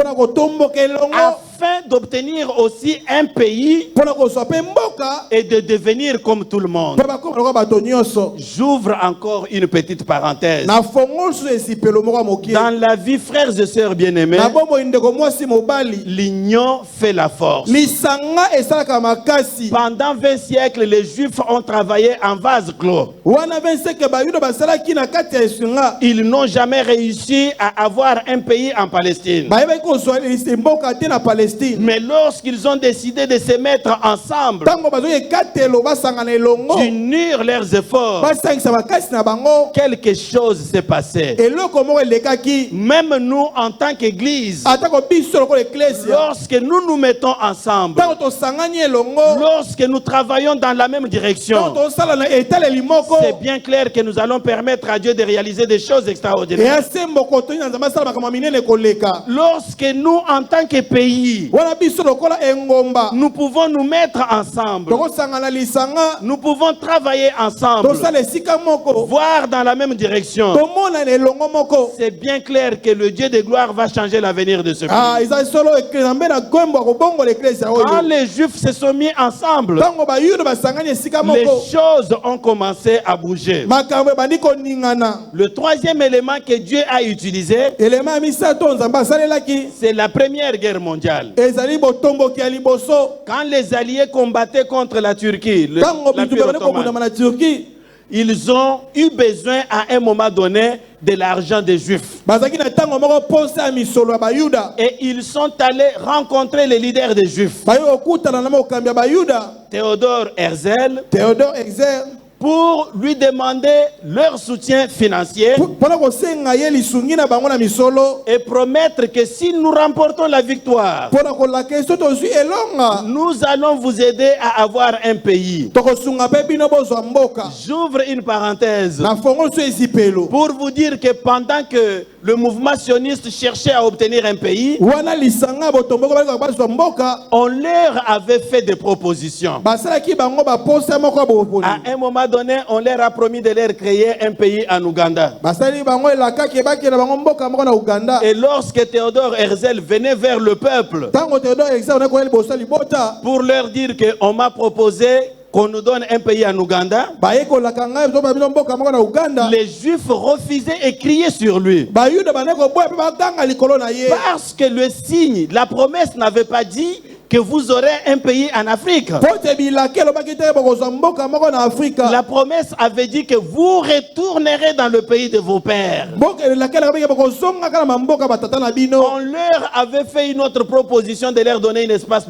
afin d'obtenir aussi un pays mpona kozwa mpe mboka et de devenir comme tout le monde. mpe bakoma lokola bato nyonso. J'ouvre encore une petite parenthèse. Na fongoli so esipelo moko ya mokie. Dans la vie, frères et sœurs bien-aimés, Na bomoi ndeko mwasi mobali. l'union fait la force. Lisanga esalaka makasi. Pendant 20 siècles, les Juifs ont travaillé en vase clos. Wana 25 bayuda basalaki na kati ya esunga. Ils n'ont jamais réussi à avoir un pays en Palestine. Bayebaki kozwa mboka te na Palestine. Mais lorsqu'ils ont décidé de se mettre ensemble, Tango bazoki ekatelo basangana elongo. d'unir leurs efforts, Basangisa makasi na bango. quelque chose s'est passé. Eloko moko elekaki. Même nous, en tant qu'Église, Atako biso lokola ecclesia. lorsque nous nous mettons ensemble, Tango tosangani elongo. lorsque nous travaillons dans la même direction, Tango tosala na etaleli moko. c'est bien clair que nous allons permettre à Dieu de réaliser des choses extraordinaires. Eya sembo kotoni na nzambe asala makambo minene koleka. Lorsque nous, en tant que pays, Wana biso lokola engomba. nous pouvons nous mettre ensemble, Tokosangana lisanga. nous pouvons travailler ensemble, Tosala esika moko. voir dans la même direction, Tomona na elongo moko. c'est bien clair que le Dieu de gloire va changer l'avenir de ce pays. Ah, eza solo eklembe na gombo akobongo l'ecclesia Quand oyo. les Juifs se sont mis ensemble, Tango bayuda basangani esika les moko. choses ont commencé à bouger. Makambo ebandi koningana. Le troisième élément que Dieu a utilisé, Elema ya misato nzambe asalelaki. c'est la Première Guerre mondiale. Ezali botomboki ya liboso. Quand les Alliés combattaient contre la Turquie, Tango bitu l'Empire bebani ottoman, kobundama na Turquie. ils ont eu besoin à un moment donné de l'argent des Juifs. Bazaki na tango moko posa ya misolo ya bayuda. Et ils sont allés rencontrer les leaders des Juifs, Bayo okutana na mokambi ya bayuda. Théodore Herzl, Théodore Exer. pour lui demander leur soutien financier Mpona kosenga ye lisungi na bango na misolo. et promettre que si nous remportons la victoire, Mpona kolaka eso tozwi elonga. nous allons vous aider à avoir un pays. Tokosunga mpe bino bozwa mboka. J'ouvre une parenthèse Na fongoli so esipelo. pour vous dire que pendant que le mouvement sioniste cherchait à obtenir un pays, Wana lisanga botomboko bali bazwa mboka. on leur avait fait des propositions. Basalaki bango baposa moko ya boponi. À un moment donné, on leur a promis de leur créer un pays en Ouganda. Basali bango elakaki bakela bango mboka moko na Uganda. Et lorsque Théodore Herzl venait vers le peuple Tango Théodore Exer on a liboso libota. pour leur dire qu'on m'a proposé qu'on nous donne un pays en Ouganda, Baye kolaka ngai to babino mboka moko na Uganda. les Juifs refusaient et criaient sur lui. Bayuda baneko boya pe batanga likolo na ye. Parce que le signe, la promesse n'avait pas dit que vous aurez un pays en Afrique. Pote bilake lobaki te bokozwa mboka moko na Afrika. La promesse avait dit que vous retournerez dans le pays de vos pères. Mboka elakela kabiki bokozonga kana mboka batata na bino. On leur avait fait une autre proposition de leur donner l'espace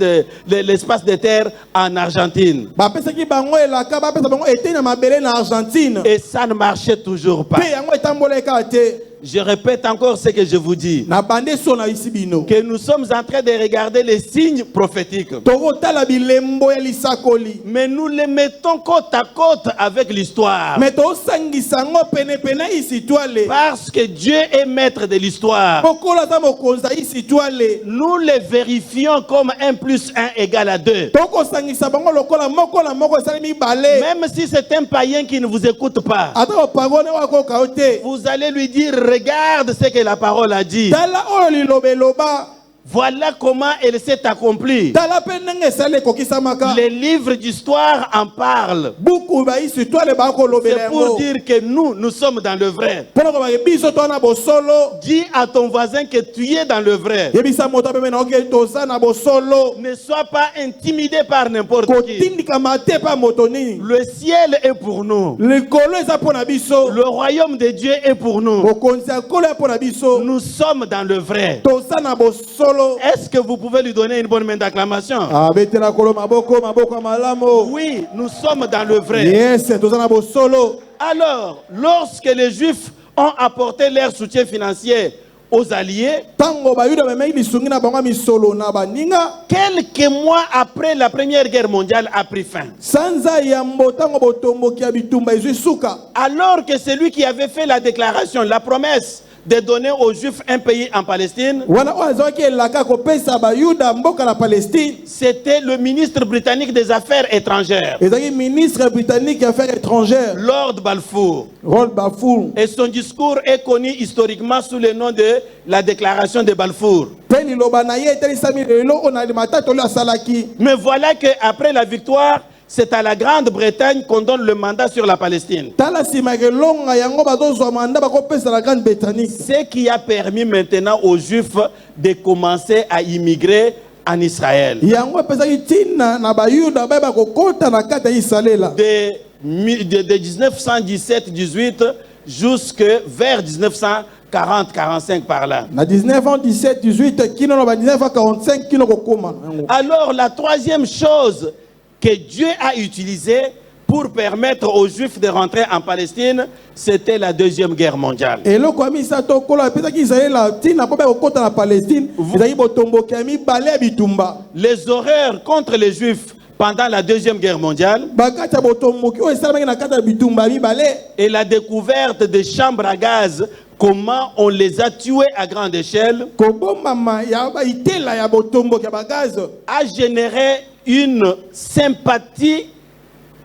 de terre en Argentine. Bapesaki bango elaka bapesa bango eteni na mabele na Argentine. Et ça ne marchait toujours pas. Pe yango etamboleka te. Je répète encore ce que je vous dis. Na bande so na isi bino. Que nous sommes en train de regarder les signes prophétiques. Tokotala bilembo ya lisakoli. Mais nous les mettons côte à côte avec l'histoire. Mais tosangisa ngo pene pene isi toile. Parce que Dieu est maître de l'histoire. Pokola ta mokonza isi toile. Nous les vérifions comme 1 + 1 = 2. Tokosangisa bango lokola moko na moko esali mibale. Même si c'est un païen qui ne vous écoute pas, Ata opagone wakoka ote. vous allez lui dire, regarde ce que la parole a dit. Tala oyo lilobe loba. Voilà comment elle s'est accomplie. Tala pe ndenge esali ekokisamaka. Les livres d'histoire en parlent. Buku ba isi toile ba ko C'est lobela pour yango. dire que nous sommes dans le vrai. Pona ko ba biso to na bosolo. Dis à ton voisin que tu es dans le vrai. Yebisa moto pe na oke toza na bosolo. Ne sois pas intimidé par n'importe qui. Kotindika mate pa moto nini. Le ciel est pour nous. Likolo eza pona biso. Le royaume de Dieu est pour nous. Bokonzi ya kolo ya pona biso. Nous sommes dans le vrai. Toza na bosolo. Est-ce que vous pouvez lui donner une bonne main d'acclamation? Betela kolo maboko maboko malamo. Oui, nous sommes dans le vrai. Yes, toza na bosolo. Alors, lorsque les Juifs ont apporté leur soutien financier aux Alliés, Tango bayuda bemeki lisungi na bango misolo na baninga. quelques mois après la Première Guerre mondiale a pris fin. Sanza ya mbotango botomboki ya bitumba izwi suka. Alors que celui qui avait fait la déclaration, la promesse de donner aux Juifs un pays en Palestine, wana oyo azalaki elaka kopesa bayuda mboka na Palestine c'était le ministre britannique des Affaires étrangères, ezalaki ministre britannique ya affaires étrangères Lord Balfour. Lord Balfour. Et son discours est connu historiquement sous le nom de la déclaration de Balfour. Pe liloba na ye etelisami lelo oyo na matata oyo asalaki. Mais voilà qu'après la victoire, c'est à la Grande-Bretagne qu'on donne le mandat sur la Palestine. Tala nsima kelonga yango bazozwa manda bakopesa la Grande-Bretagne. Ce qui a permis maintenant aux Juifs de commencer à immigrer en Israël. Yango epesaki ntina na bayuda baye bakokota na kati ya Israela. De 1917-18 jusque vers 1940-45 par là. Na 1917-18 kino na 1945 kino kokoma. Alors la troisième chose que Dieu a utilisée pour permettre aux Juifs de rentrer en Palestine, c'était la Deuxième Guerre mondiale. Eloko amisa tokolo epesaki Israela ntina po bakokota na Palestine ezalaki botomboki ya mibale ya bitumba. Les horreurs contre les Juifs pendant la Deuxième Guerre mondiale Bakati ya botomboki oyo esalamaki na kati ya bitumba ya mibale. et la découverte des chambres à gaz, comment on les a tués à grande échelle, Kobombama ya baitela ya botomboki ya bagaz a généré une sympathie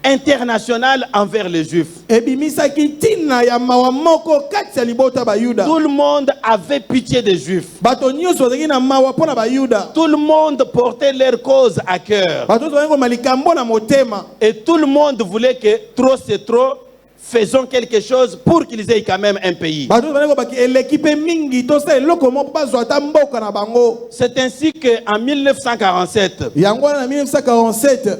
internationale envers les Juifs. ebimisaki ntina ya mawa moko kati ya libota bayuda. Tout le monde avait pitié des Juifs. Bato nyonso bazalaki na mawa mpo na bayuda. Tout le monde portait leur cause à cœur. Bato nyonso bazalaki koma likambo na motema. Et tout le monde voulait que trop c'est trop, faisons quelque chose pour qu'ils aient quand même un pays. Bato nyonso bazalaki kobaki eleki mpe mingi tosala eloko moko bazwa ata mboka na bango. C'est ainsi qu'en 1947, Yango wana na 1947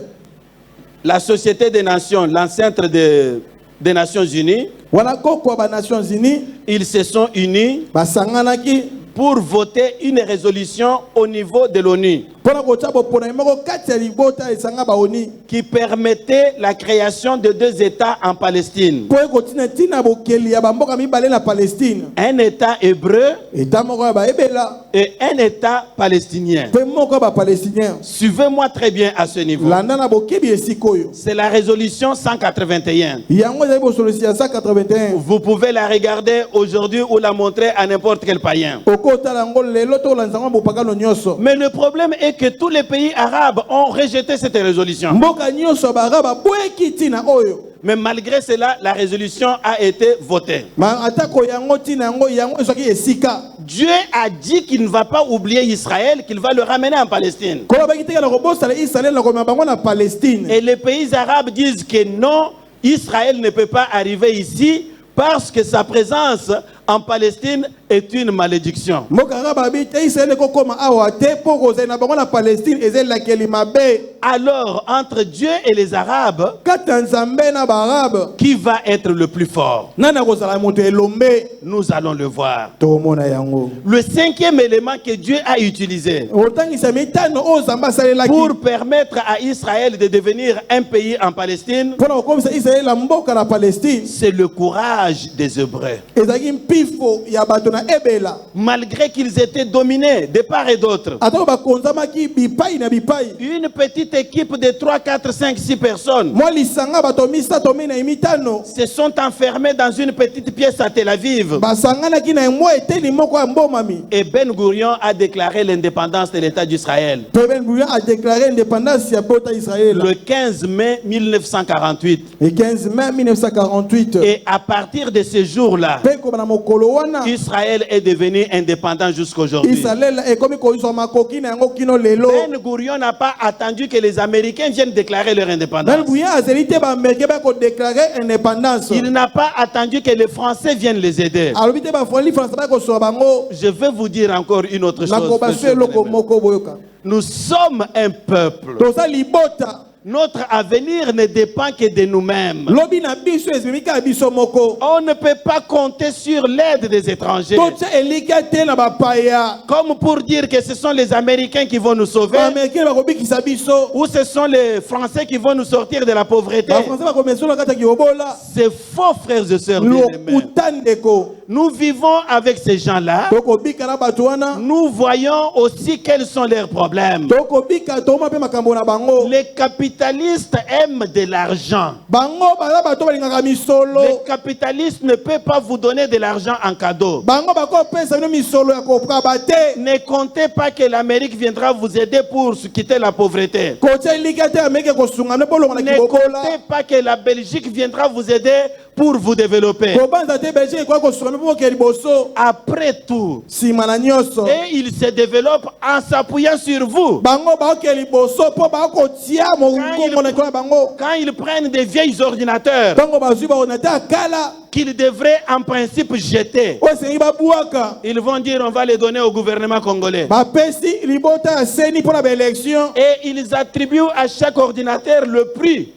la Société des Nations, l'ancêtre des Nations Unies, wana koko ya Nations Unies ils se sont unis basanganaki pour voter une résolution au niveau de l'ONU mpona kotia boponami moko kati ya libota esanga baoni qui permettait la création de 2 États en Palestine. mpo ekotina ntina bokeli ya bamboka mibale na Palestine. Un État hébreu Eta moko ya baebela et un État palestinien. mpe moko ya bapalestinien. Suivez-moi très bien à ce niveau. Landa na bokebi esika oyo. C'est la résolution 181. Yango ezali bosolosi ya 181. Vous pouvez la regarder aujourd'hui ou la montrer à n'importe quel païen. Okotala yango lelo tokolandisa yango bopakano nyonso. Mais le problème est que tous les pays arabes ont rejeté cette résolution. Mboka nyonso baraba boyeki ntina oyo. Mais malgré cela, la résolution a été votée. Ma atako yango ntina yango ezwaki esika. Dieu a dit qu'il ne va pas oublier Israël, qu'il va le ramener en Palestine. Kola baki teka na kobosala Israël na komema bango na Palestine. Et les pays arabes disent que non, Israël ne peut pas arriver ici parce que sa présence en Palestine est une malédiction. Mboka araba bi te Israël ekokoma awa te po kozali na bango na Palestine ezelakeli mabe. Alors, entre Dieu et les Arabes, Kati ya Nzambe na baarabe qui va être le plus fort? nani akozala moto elombe. Nous allons le voir. Tomona yango. Le 5e élément que Dieu a utilisé Otangisa mitano oyo Nzambe asalelaki pour permettre à Israël de devenir un pays en Palestine, mpona kokomisa Israël na mboka na Palestine. c'est le courage des Hébreux. Ezalaki mpifo ya bato na ebela. Malgré qu'ils étaient dominés de part et d'autre, Atako bakonzamaki bipai na bipai. une petite équipe de 3, 4, 5, 6 personnes Mwa lisanga bato misato mina mitano se sont enfermés dans une petite pièce à Tel Aviv. basanganaki na mwa eteni moko ya mbomami. Et Ben Gurion a déclaré l'indépendance de l'État d'Israël Pe Ben Gurion a déclaré l'indépendance ya bota Israël le 15 mai 1948. le 15 mai 1948. Et à partir de ce jour-là, Pe koma na mokolo wana Israël est devenu indépendant jusqu'aujourd'hui. Israël ekomi kozwa makoki na yango kino lelo. Ben Gurion n'a pas attendu que les Américains viennent déclarer leur Ben indépendance. Gurion azeli te ba américain ba ko déclarer indépendance. Il n'a pas attendu que les Français viennent les aider. Alobi te ba foli France ba ko so bango. Je vais vous dire encore une autre Na ko chose. ba monsieur se loko Bleme. moko boyoka. Nous sommes un peuple. Toza libota. Notre avenir ne dépend que de nous-mêmes. Lobi na biso ezimika biso moko. On ne peut pas compter sur l'aide des étrangers. Toza elika te na ba paya. Comme pour dire que ce sont les Américains qui vont nous sauver, Ba américain ba ko bikisa biso. ou ce sont les Français qui vont nous sortir de la pauvreté. Ba français ba ko meso na kata ki obola. C'est faux, frères et sœurs bien-aimés. Lokutandeko. Nous vivons avec ces gens-là. Toko bika na bato wana. Nous voyons aussi quels sont leurs problèmes. Toko bika toma pe makambo na bango. Les capitaux capitalistes aiment de l'argent. bango baza bato balingaka misolo Le capitaliste ne peut pas vous donner de l'argent en cadeau. bango bakopesa bino misolo ya kokaba te Ne comptez pas que l'Amérique viendra vous aider pour se quitter la pauvreté. kotia lika te ameke kosunga ne bolonga na Ne kibokola comptez pas que la Belgique viendra vous aider pour vous développer. kobanza te belgique ekoya kosunga ne boke liboso Après tout, nsima na nyonso et il se développe en s'appuyant sur vous. bango baoke liboso mpo bakotia mongongo na likolo na bango Quand ils prennent des vieilles ordinateurs ntango bazwi baordinateur ya kala qu'ils devraient en principe jeter, oyo esengi babwaka ils vont dire on va les donner au gouvernement congolais. bapesi libota ya seni mpo na baélection Et ils attribuent à chaque ordinateur le prix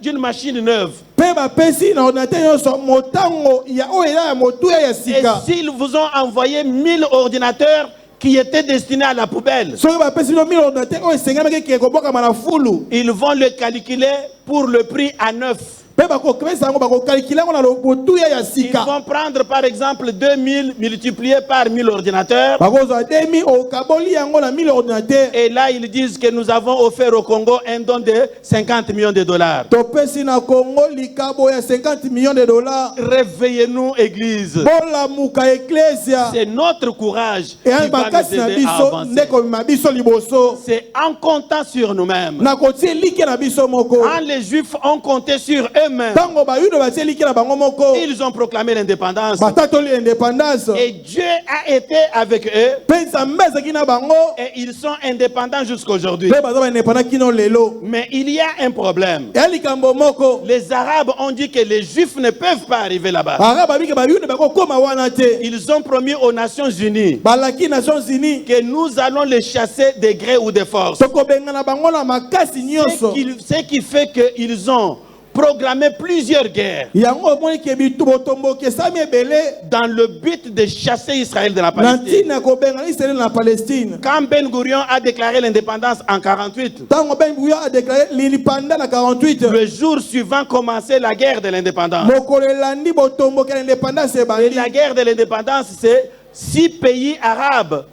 d'une machine neuve. mpe bapesi na ordinateur nyonso motango ya oyo eza ya motuya ya Et sika s'ils vous ont envoyé 1000 ordinateurs qui étaient destinés à la poubelle, soki bapesi bino 1000 ordinateur oyo esengamaki keke kobwakama na fulu ils vont le calculer pour le prix à neuf. mpe bakopesa yango bakokalikila yango na motuya ya Ils sika vont prendre par exemple 2000 multiplié par 1000 ordinateurs. bakozwa 2000 okaboli yango na 1000 ordinateur Et là, ils disent que nous avons offert au Congo un don de 50 millions de dollars. topesi na congo likabo ya 50 millions de dollars Réveillez-nous, Église. bolamuka eklesia C'est notre courage qui eyani va makasi nous na aider à biso avancer. nde komema biso liboso C'est en comptant sur nous-mêmes. na kotie like na biso moko Quand les Juifs ont compté sur eux-mêmes, ntango bayuda batie like na bango moko ils ont proclamé l'indépendance. batatoli indépendance Et Dieu a été avec eux mpe nzambe azalaki na bango et ils sont indépendants jusqu'à aujourd'hui. mpe baza baindépendant kino lelo Mais il y a un problème. eya likambo moko Les Arabes ont dit que les Juifs ne peuvent pas arriver là-bas. ara babike bayuda bakokóma wana te Ils ont promis aux Nations Unies balaki nations unis que nous allons les chasser de gré ou de force. tokobengana bango na makasi nyonso Ce qui fait qu'ils ont programmé plusieurs guerres yango omoni ke botomboki esami ebele dans le but de chasser Israël de la na Palestine. ntina kobengana israele na palestine Quand Ben Gurion a déclaré l'indépendance en 48, ntango ben gurion adeklare lilipanda na 48 le jour suivant commençait la guerre de l'indépendance. mokolo elandi botomboki ya indépendance Et ebandi la guerre de l'indépendance, c'est 6 pays arabes,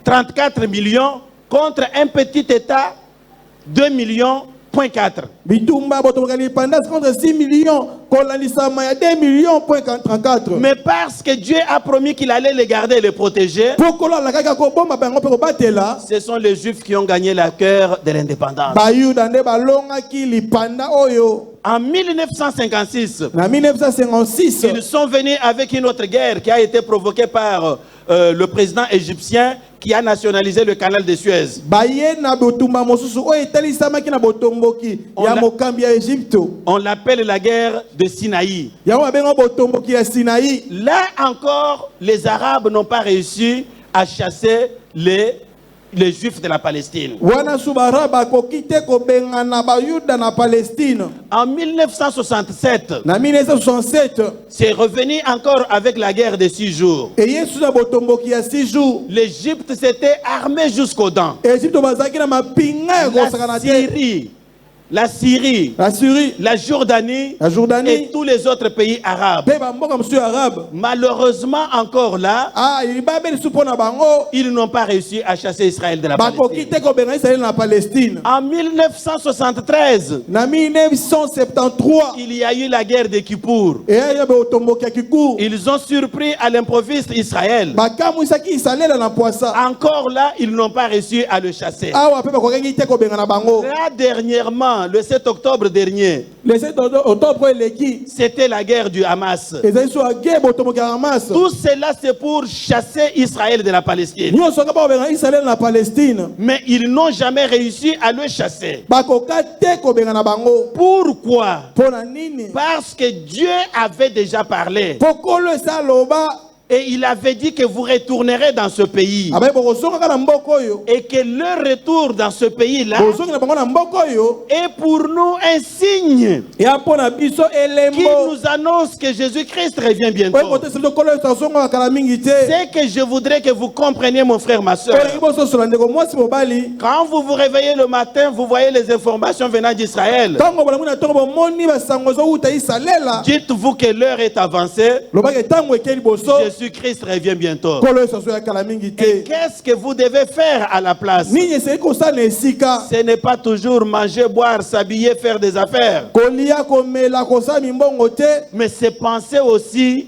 34 millions, contre un petit État, 2 millions, point 4. bitumba botomboki ya indépendance contre 6 millions kolandisama ya 2 millions point 34 Mais parce que Dieu a promis qu'il allait les garder et les protéger, mpo kolalakaki akobomba bango mpe kobatela ce sont les Juifs qui ont gagné la cœur de l'indépendance. bayuda nde balongaki lipanda oyo En 1956, na 1956 ils sont venus avec une autre guerre qui a été provoquée par le président égyptien qui a nationalisé le canal de Suez. baye na botumba mosusu oyo etalisamaki na botomboki ya la- mokambi ya Egypte On l'appelle la guerre de Sinaï. yango babenga botomboki ya Sinaï Là encore, les Arabes n'ont pas réussi à chasser les Juifs de la Palestine. wana su bara bakoki te kobengana bayuda na Palestine En 1967, na 1967 c'est revenu encore avec la guerre de 6 jours. eye su na botomboki ya 6 jours L'Égypte s'était armée jusqu'aux dents. Egypte bazalaki na mapinga ya kosakana te La Syrie, la Syrie la Jordanie la et Jordanie tous les autres pays arabes. mpe bamboka mosusu ya arabe Malheureusement, encore là, libabe lisu mpo na bango ils n'ont pas réussi à chasser Israël de la bakoki Palestine. te kobenga Israele na Palestine En 1973, na 1973 il y a eu la guerre de Kippour. eya botomboki ya kikour Ils ont surpris à l'improviste Israël. bakamwisaki isalela na poisa Encore là, ils n'ont pas réussi à le chasser. awa mpe bakokangi te kobenga na bango Là, dernièrement, le 7 octobre dernier, le 7 octobre eleki c'était la guerre du Hamas. ezali so age botomboki ya Hamas Tout cela, c'est pour chasser Israël de la Palestine. nyonso kaka bakobenga Israele na Palestine Mais ils n'ont jamais réussi à le chasser. bakoka te kobenga na bango Pourquoi? mpo na nini Parce que Dieu avait déjà parlé. mpo kolo esa aloba Et il avait dit que vous retournerez dans ce pays. abai bokosongaka na mboka oyo Et que leur retour dans ce pays-là bozongi na bango na mboka oyo est pour nous un signe ya mpo na biso qui elembo nous annonce que Jésus-Christ revient oyo bientôt. koteseli kolo oyo azongaka kala mingi te C'est que je voudrais que vous compreniez, mon frère, ma soeur. olingi bososola ndeko mwasi mobali Quand vous vous réveillez le matin, vous voyez les informations venant d'Israël. ntango bolangi na ntongo bomoni basango ezowuta isalela Dites-vous que l'heure est avancée. lobaki ntango eke liboso Jésus-Christ revient bientôt. Kolo Yesu azoyaka mingi te. Et qu'est-ce que vous devez faire à la place? Nini esengeli kosala na esika? Ce n'est pas toujours manger, boire, s'habiller, faire des affaires. Kolia komela kosala mimbongo te. Mais c'est penser aussi,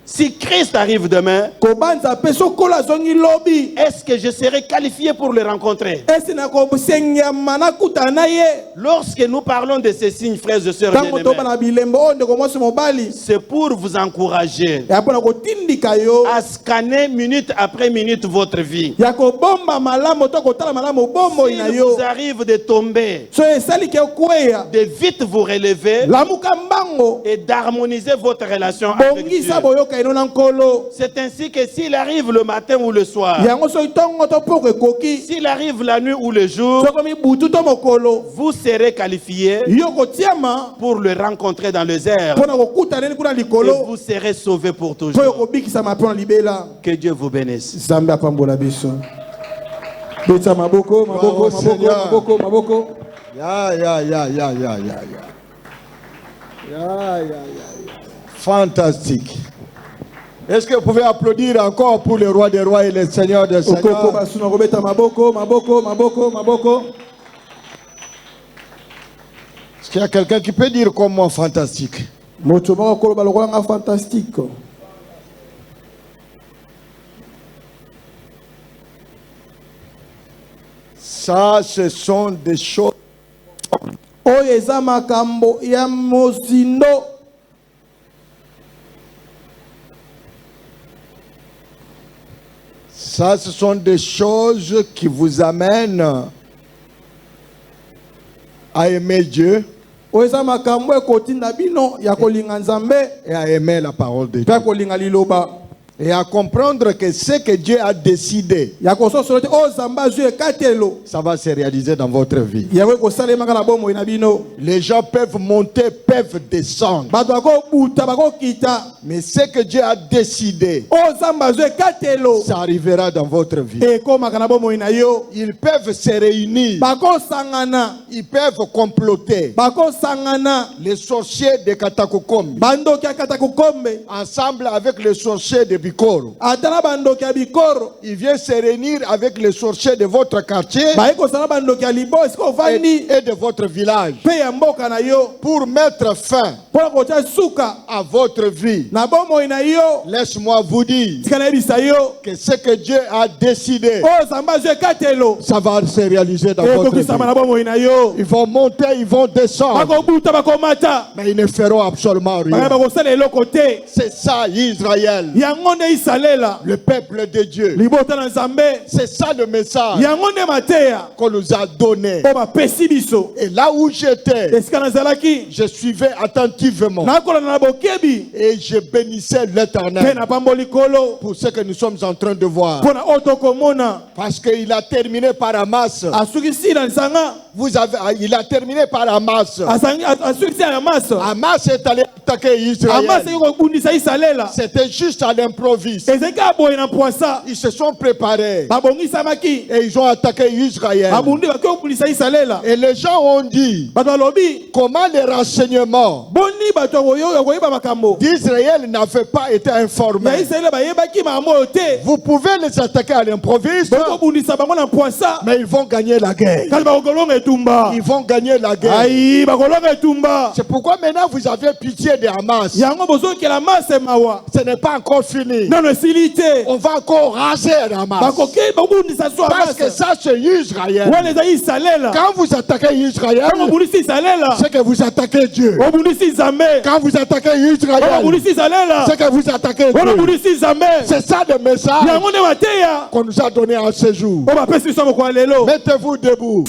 si Christ arrive demain, Kobanza peso kola zongi lobi. est-ce que je serai qualifié pour le rencontrer? Ese na kosenga mana kutana ye. Lorsque nous parlons de ces signes, frères et sœurs Tango toba bien-aimés, na bilembo onde ko mwasi mobali. c'est pour vous encourager Ya pona kotindika yo. à scanner minute après minute votre vie. Ya kobomba malamu to kotala malamu bombo ina S'il yo. vous arrive de tomber, So esali ke kweya. de vite vous relever Lamuka mbango. et d'harmoniser votre relation avec Dieu. Bongisa boyoka ino na nkolo. C'est ainsi que s'il arrive le matin ou le soir, Yango so itongo to poko ekoki. s'il arrive la nuit ou le jour, Soko mi butu to mokolo. vous serez qualifié Yo kotiama. pour le rencontrer dans les airs Pona kokutana ni kuna et likolo. vous serez sauvé pour Po yo toujours. kobikisa mapona libela. Que Dieu vous bénisse. Zambe apambola biso. Beta maboko, maboko, Bravo, maboko, Seigneur. maboko, maboko. Ya. Fantastique. Est-ce que vous pouvez applaudir encore pour le roi des rois et le seigneur des Okoko seigneurs? basuna kobeta maboko, maboko, maboko, maboko. Est-ce qu'il y a quelqu'un qui peut dire comme moi fantastique? Moto moko koloba lokola nga fantastique. Ça, ce sont des choses. Oyo eza makambo ya mozindo. Ça, ce sont des choses qui vous amènent à aimer Dieu Oyo eza makambo ekotinda bino ya kolinga Nzambe et à aimer la parole de pe Dieu. kolinga liloba. Et à comprendre que ce que Dieu a décidé, Ya kososolo te oyo Nzambe azwi ekatelo. ça va se réaliser dans votre vie. Yango ekosalemaka na bomoi na bino. Les gens peuvent monter, peuvent descendre. Bato bakobuta bakokita. Mais ce que Dieu a décidé, Oyo Nzambe azwi ekatelo. ça arrivera dans votre vie. Ekomaka na bomoi na yo. Ils peuvent se réunir, Bakosangana. ils peuvent comploter. Bakosangana. Les sorciers de Katakokombi, Bandoki akata kukombe. ensemble avec les sorciers de Bikoro, Atala bandoki ya bikoro. ils viennent se réunir avec les sorciers de votre quartier Bayekosala bandoki ya libo esiko ovandi. et de votre village Pe ya mboka na yo. pour mettre fin Mpona kotia suka. à votre vie. Na bomoi na yo. Laisse-moi vous dire Tika nayebisa yo. que ce que Dieu a décidé, Oyo Nzambe azwi ekatelo. ça va se réaliser dans votre vie. Ekokisama na bomoi na yo. Ils vont monter, ils vont descendre, Bakobuta bakomata. mais ils ne feront absolument Baka rien. bakosala eloko te. C'est ça Israël, Yango nde isalela. le peuple de Dieu. Libota na Nzambe. C'est ça le message Yango nde mateya. qu'on nous a donné. Po bapesi biso. Et là où j'étais, Esika nazalaki. je suivais attentivement Nakolana na bokebi. et je bénissais Pe l'Éternel napamboli kolo. pour ce que nous sommes en train de voir. Mpona oyo tokomona. Parce qu'il a terminé par Hamas. Asukisi na nsanga. Il a terminé par Hamas. Asukisi na masa. Hamas est allé attaquer Amasa Israël. yoko kobundisa isalela. C'était juste à l'improviste. Ezeki aboye na poisa. Ils se sont préparés Babongisamaki. et ils ont attaqué Israël. Babundi baki kobundisa isalela. Et les gens ont dit, Bato balobi. comment les renseignements Boni bato ya koyeba makambo. d'Israël n'avaient pas été Ya informés. Israele bayebaki makambo oyo te. Vous pouvez les attaquer à l'improviste, Bakobundisa bango na poisa. mais ils vont gagner la guerre. Kasi bakolonga etumba. Ils vont gagner la guerre. Ayi bakolonga etumba. C'est pourquoi maintenant vous avez pitié de Hamas. Yango bozokela masa mawa. Ce n'est pas encore fini. Nano esili te. On va encore raser Hamas. Bakoki bakobundisa so Parce que amasa. ça, c'est Israël. Wana ezali isalela. Quand vous attaquez Israël, Kama obundisi isalela. c'est que vous attaquez Dieu. Obundisi Nzambe. Quand vous attaquez Wana Israël, obundisi isalela. c'est que vous attaquez Wana Dieu. obundisi Nzambe. C'est ça le message Yango nde mateya. qu'on nous a donné en ce jour. Oyo bapesi biso mokolo ya lelo. Mettez-vous debout.